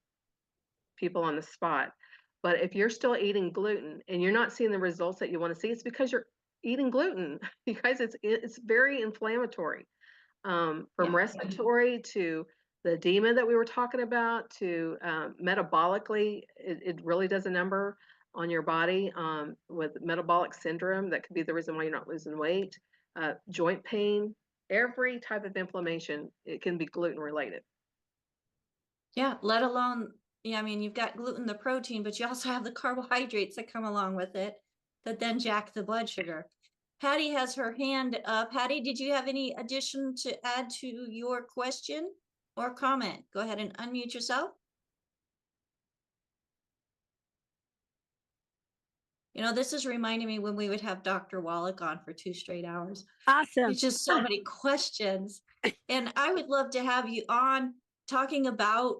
people on the spot, but if you're still eating gluten and you're not seeing the results that you want to see, it's because you're eating gluten. You guys, it's very inflammatory. From respiratory to the edema that we were talking about to metabolically, it really does a number on your body, with metabolic syndrome. That could be the reason why you're not losing weight, joint pain, every type of inflammation, it can be gluten related. Yeah, let alone, I mean, you've got gluten, the protein, but you also have the carbohydrates that come along with it that then jack the blood sugar. Patty has her hand up. Patty, did you have any addition to add to your question or comment? Go ahead and unmute yourself. You know, this is reminding me when we would have Dr. Wallach on for 2 straight hours. Awesome. It's just so many questions. And I would love to have you on talking about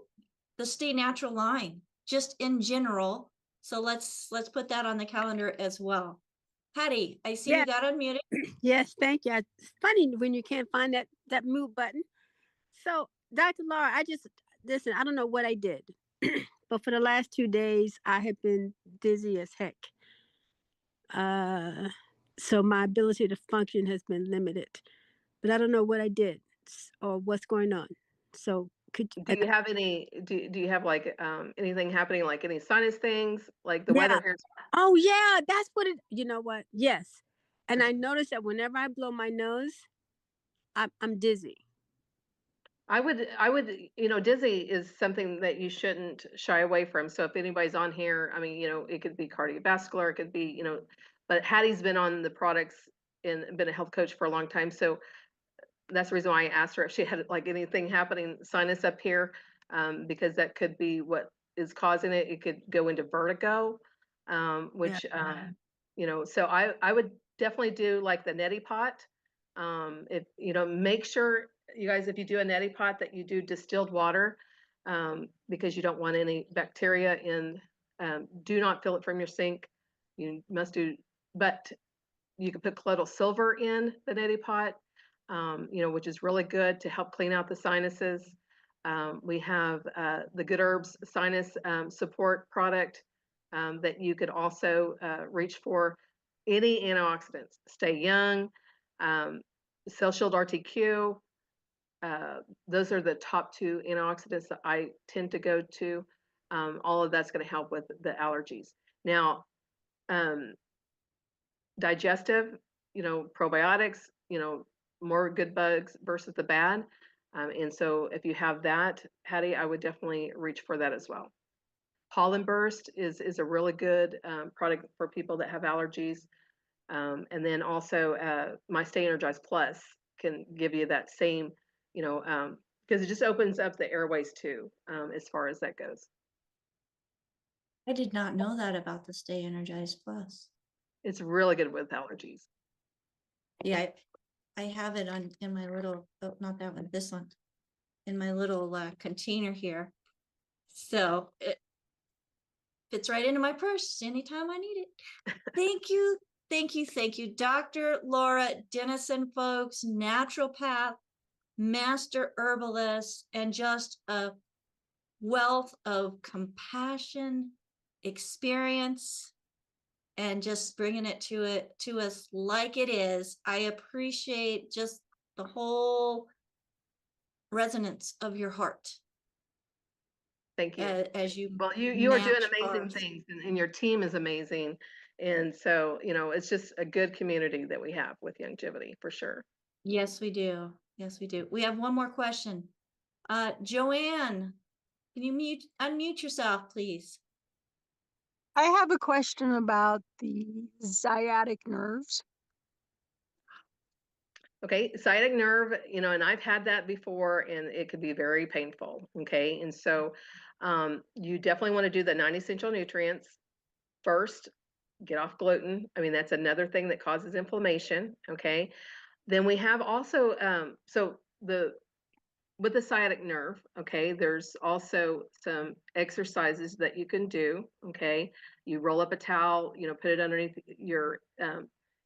the Stay Natural line, just in general. So let's put that on the calendar as well. Patty, I see you got unmuted. Yes, thank you. It's funny when you can't find that mute button. So, Dr. Laura, listen, I don't know what I did, but for the last 2 days, I have been dizzy as heck. So my ability to function has been limited, but I don't know what I did or what's going on. So could you? Do you have do you have like anything happening, like any sinus things, like the weather here? Oh yeah, that's what it, you know what? Yes. And I noticed that whenever I blow my nose, I'm dizzy. I would, you know, dizzy is something that you shouldn't shy away from. So if anybody's on here, I mean, you know, it could be cardiovascular, it could be, you know, but Hattie's been on the products and been a health coach for a long time. So that's the reason why I asked her if she had like anything happening, sinus up here, because that could be what is causing it. It could go into vertigo, which, you know, so I would definitely do like the neti pot. If, you know, make sure you guys, if you do a neti pot, that you do distilled water, because you don't want any bacteria in, do not fill it from your sink. You must do, but you can put colloidal silver in the neti pot. which is really good to help clean out the sinuses. We have the Good Herbs Sinus Support product that you could also reach for. Any antioxidants, Stay Young, Cell Shield RTQ. Those are the top 2 antioxidants that I tend to go to. All of that's going to help with the allergies. Now, digestive, probiotics, more good bugs versus the bad. And so if you have that, Hattie, I would definitely reach for that as well. Pollen Burst is a really good product for people that have allergies. And then also my Stay Energized Plus can give you that same, because it just opens up the airways too, as far as that goes. I did not know that about the Stay Energized Plus. It's really good with allergies. Yeah, I have it in my little, oh, not that one, this one, in my little container here. So it fits right into my purse anytime I need it. Thank you. Thank you. Thank you. Dr. Laura Dennison, folks, naturopath, master herbalist, and just a wealth of compassion, experience, and just bringing it to us like it is. I appreciate just the whole resonance of your heart. Thank you. As you you are doing match amazing ours. things, and your team is amazing. And so, it's just a good community that we have with Youngevity for sure. Yes, we do. Yes, we do. We have one more question. Joanne, can you unmute yourself, please? I have a question about the sciatic nerves. Okay, sciatic nerve, and I've had that before, and it could be very painful. Okay, and so you definitely want to do the 9 essential nutrients first. Get off gluten. I mean, that's another thing that causes inflammation. Okay, then we have also with the sciatic nerve. Okay, there's also some exercises that you can do. Okay, you roll up a towel, put it underneath your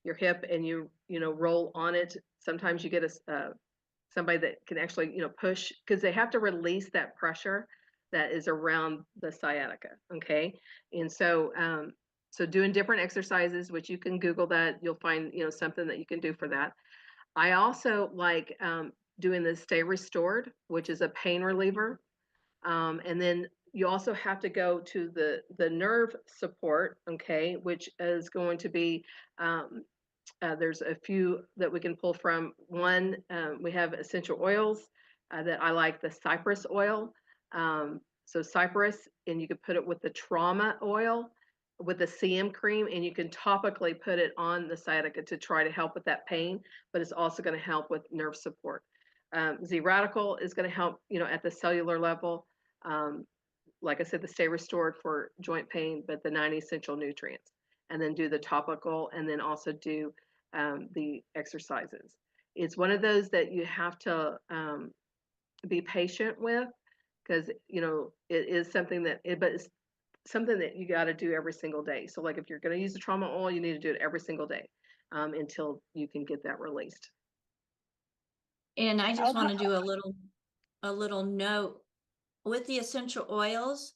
hip, and you roll on it. Sometimes you get somebody that can actually push, because they have to release that pressure that is around the sciatica. Okay, and so so doing different exercises, which you can Google that, you'll find something that you can do for that. I also like doing the Stay Restored, which is a pain reliever, and then you also have to go to the nerve support. Okay, which is going to be there's a few that we can pull from. One, we have essential oils that I like, the cypress oil. So cypress, and you could put it with the trauma oil, with the CM cream, and you can topically put it on the sciatica to try to help with that pain, but it's also going to help with nerve support. ZRadical is going to help, at the cellular level. Like I said, the Stay Restored for joint pain, but the 9 essential nutrients, and then do the topical, and then also do the exercises. It's one of those that you have to be patient with, because it is something but it's something that you got to do every single day. So like if you're going to use the trauma oil, you need to do it every single day until you can get that released. And I just want to do a little note with the essential oils.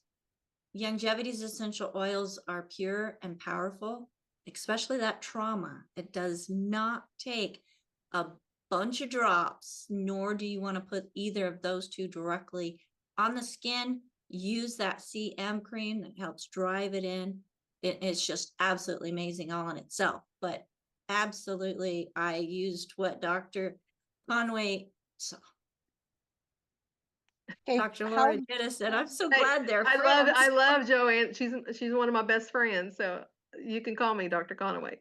Youngevity's essential oils are pure and powerful, especially that trauma. It does not take a bunch of drops, nor do you want to put either of those two directly on the skin. Use that CM cream that helps drive it in. It's just absolutely amazing all on itself. But absolutely, I used what Dr. Conway saw. Okay, Dr. Laura Dennison, I'm so glad they're friends. I love Joanne. She's one of my best friends. So you can call me Dr. Conway.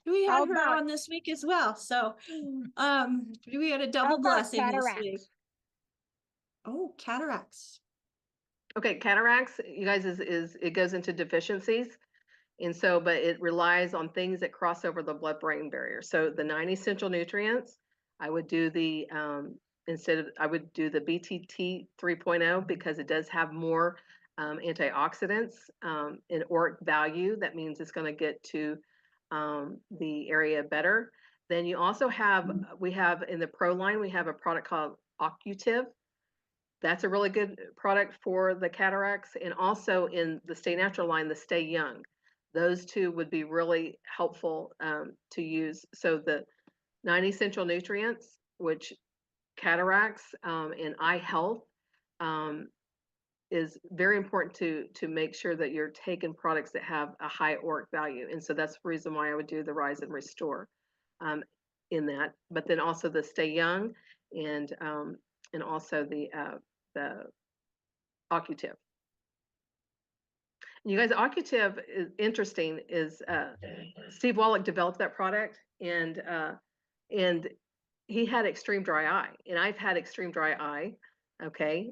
We had her on this week as well. So we had a double blessing this week. Oh, cataracts. Okay, cataracts, you guys, is it goes into deficiencies. And so, but it relies on things that cross over the blood-brain barrier. So the 9 essential nutrients, I would do the I would do the BTT 3.0, because it does have more antioxidants in ORAC value. That means it's going to get to the area better. Then you also have, we have in the Pro line, we have a product called Ocutive. That's a really good product for the cataracts. And also in the Stay Natural line, the Stay Young. Those two would be really helpful to use. So the 9 essential nutrients, which cataracts and eye health, is very important to make sure that you're taking products that have a high ORAC value. And so that's the reason why I would do the Rise and Restore in that. But then also the Stay Young and also the Ocutive. You guys, Ocutive is interesting. Is Steve Wallach developed that product, and he had extreme dry eye, and I've had extreme dry eye. Okay,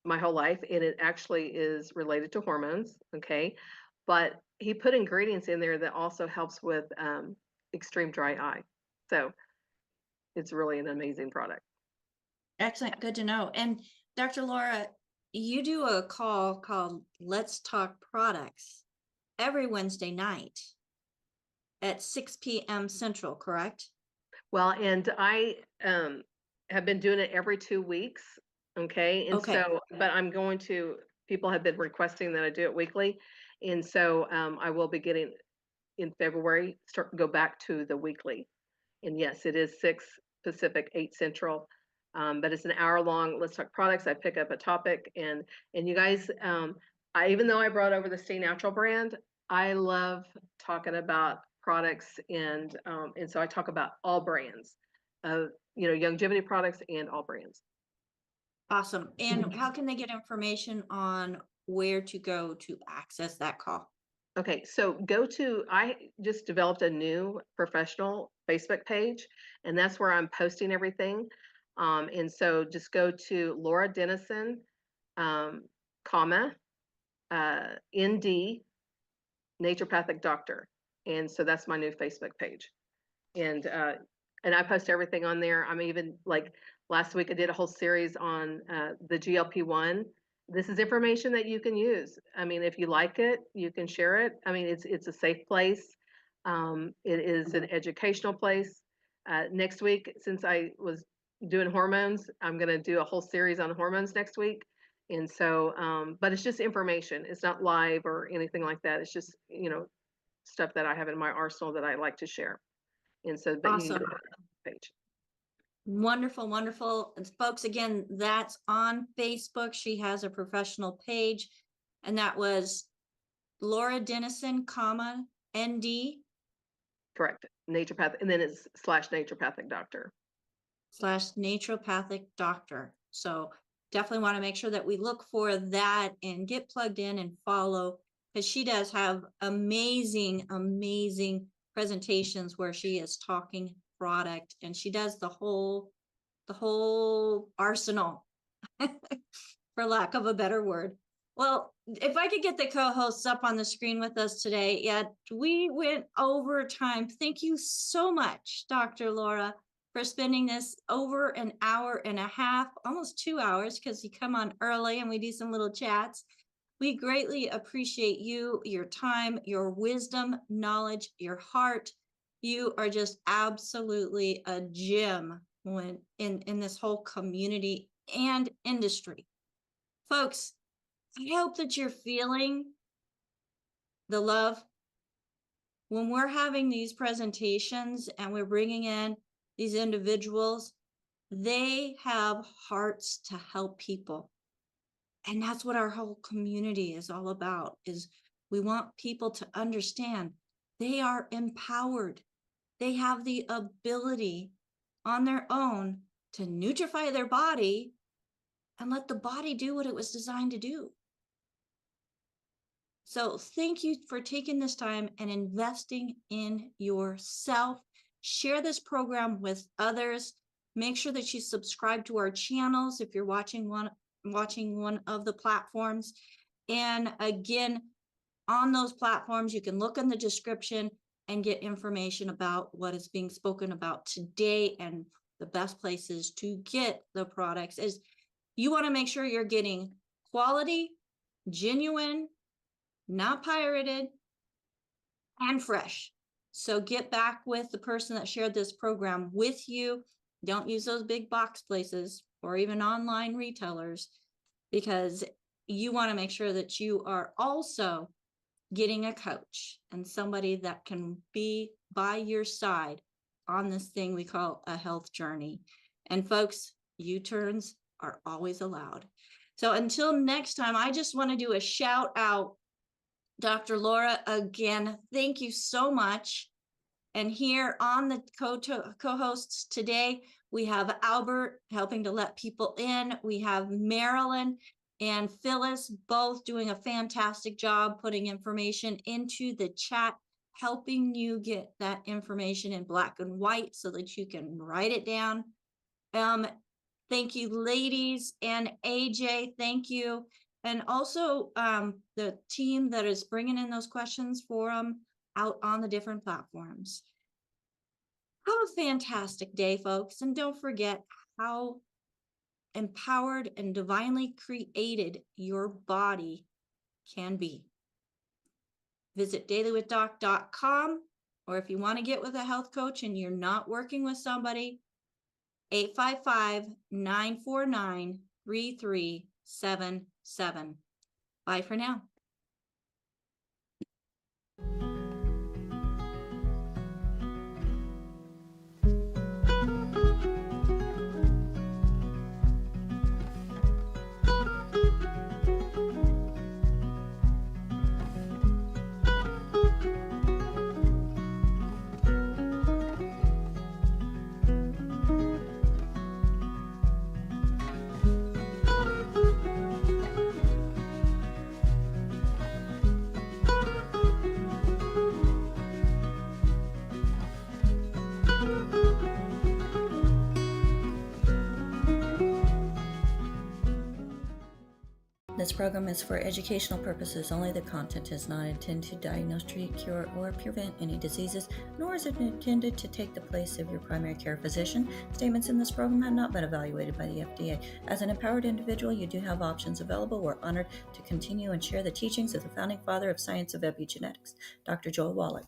my whole life, and it actually is related to hormones. Okay, but he put ingredients in there that also helps with extreme dry eye. So it's really an amazing product. Excellent. Good to know. And Dr. Laura, you do a call called Let's Talk Products every Wednesday night at 6 p.m. Central, correct? Well, and I have been doing it every 2 weeks. Okay. And so, but I'm going to, people have been requesting that I do it weekly. And so I will be getting in February, go back to the weekly. And yes, it is 6 Pacific, 8 Central. But it's an hour long. Let's Talk Products. I pick up a topic, and you guys, even though I brought over the Stay Natural brand, I love talking about products, and so I talk about all brands of longevity products and all brands. Awesome. And how can they get information on where to go to access that call? Okay, so I just developed a new professional Facebook page, and that's where I'm posting everything. And so just go to Laura Dennison, ND, naturopathic doctor. And so that's my new Facebook page. And I post everything on there. I'm even, like last week I did a whole series on the GLP-1. This is information that you can use. I mean, if you like it, you can share it. I mean, it's a safe place. It is an educational place. Next week, since I was doing hormones, I'm going to do a whole series on hormones next week. And so, but it's just information. It's not live or anything like that. It's just, stuff that I have in my arsenal that I like to share. And so, but awesome. Page. Wonderful, wonderful. And folks, again, that's on Facebook. She has a professional page, and that was Laura Dennison, ND. Correct. Naturopathic, and then it's /naturopathic doctor. /naturopathic doctor. So definitely want to make sure that we look for that and get plugged in and follow, because she does have amazing, amazing presentations where she is talking product, and she does the whole arsenal, for lack of a better word. Well, if I could get the co-hosts up on the screen with us today. Yeah, we went over time. Thank you so much, Dr. Laura, for spending this over an hour and a half, almost 2 hours, because you come on early and we do some little chats. We greatly appreciate you, your time, your wisdom, knowledge, your heart. You are just absolutely a gem when in this whole community and industry. Folks, I hope that you're feeling the love. When we're having these presentations and we're bringing in these individuals, they have hearts to help people. And that's what our whole community is all about, is we want people to understand they are empowered. They have the ability on their own to nutrify their body and let the body do what it was designed to do. So thank you for taking this time and investing in yourself. Share this program with others. Make sure that you subscribe to our channels if you're watching one of the platforms. And again, on those platforms, you can look in the description and get information about what is being spoken about today. And the best places to get the products is you want to make sure you're getting quality, genuine, not pirated, and fresh. So get back with the person that shared this program with you. Don't use those big box places or even online retailers, because you want to make sure that you are also getting a coach and somebody that can be by your side on this thing we call a health journey. And folks, U-turns are always allowed. So until next time, I just want to do a shout out. Dr. Laura, again, thank you so much. And here on the co-hosts today, we have Albert helping to let people in. We have Marilyn and Phyllis both doing a fantastic job putting information into the chat, helping you get that information in black and white so that you can write it down. Thank you, ladies, and AJ, thank you. And also the team that is bringing in those questions for them out on the different platforms. Have a fantastic day, folks. And don't forget how empowered and divinely created your body can be. Visit dailywithdoc.com, or if you want to get with a health coach and you're not working with somebody, 855-949-3377. Bye for now. This program is for educational purposes only. The content is not intended to diagnose, treat, cure, or prevent any diseases, nor is it intended to take the place of your primary care physician. Statements in this program have not been evaluated by the FDA. As an empowered individual, you do have options available. We're honored to continue and share the teachings of the founding father of science of epigenetics, Dr. Joel Wallach.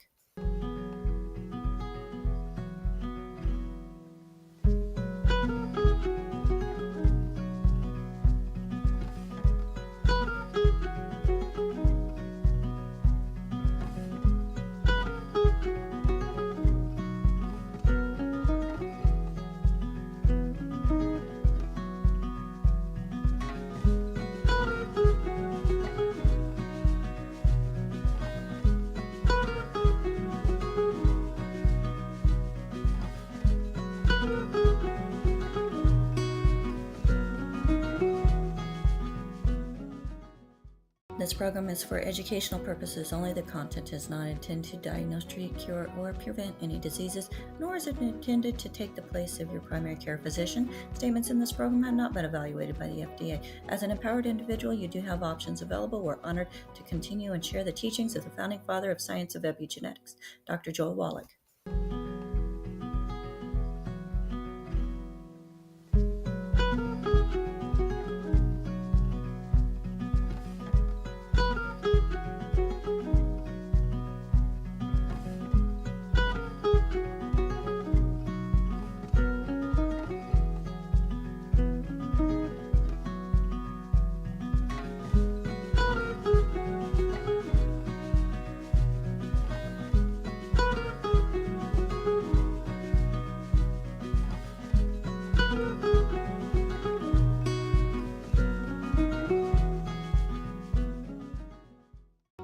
This program is for educational purposes only. The content is not intended to diagnose, treat, cure, or prevent any diseases, nor is it intended to take the place of your primary care physician. Statements in this program have not been evaluated by the FDA. As an empowered individual, you do have options available. We're honored to continue and share the teachings of the founding father of science of epigenetics, Dr. Joel Wallach.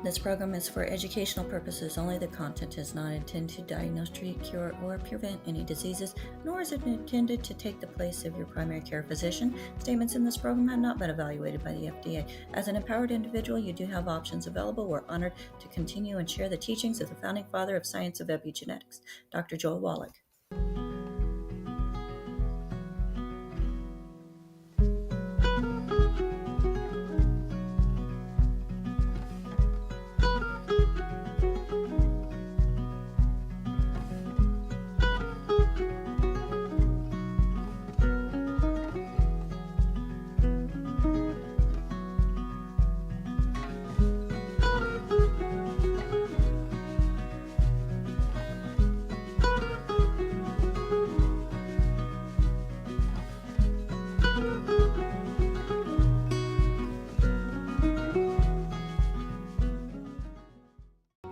This program is for educational purposes only. The content is not intended to diagnose, treat, cure, or prevent any diseases, nor is it intended to take the place of your primary care physician. Statements in this program have not been evaluated by the FDA. As an empowered individual, you do have options available. We're honored to continue and share the teachings of the founding father of science of epigenetics, Dr. Joel Wallach.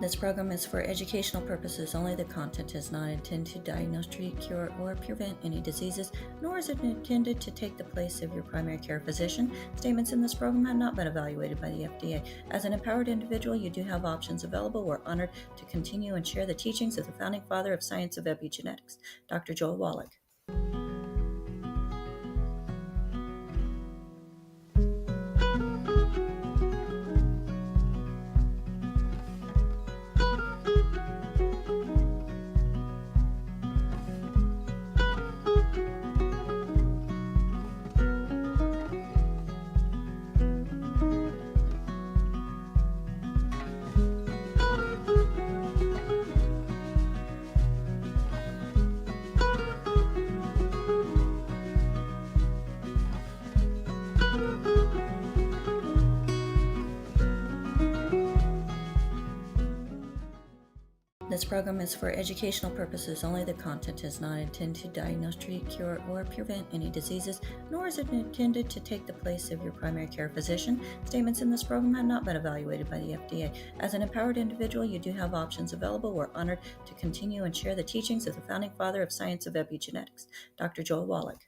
This program is for educational purposes only. The content is not intended to diagnose, treat, cure, or prevent any diseases, nor is it intended to take the place of your primary care physician. Statements in this program have not been evaluated by the FDA. As an empowered individual, you do have options available. We're honored to continue and share the teachings of the founding father of science of epigenetics, Dr. Joel Wallach. This program is for educational purposes only. The content is not intended to diagnose, treat, cure, or prevent any diseases, nor is it intended to take the place of your primary care physician. Statements in this program have not been evaluated by the FDA. As an empowered individual, you do have options available. We're honored to continue and share the teachings of the founding father of science of epigenetics, Dr. Joel Wallach.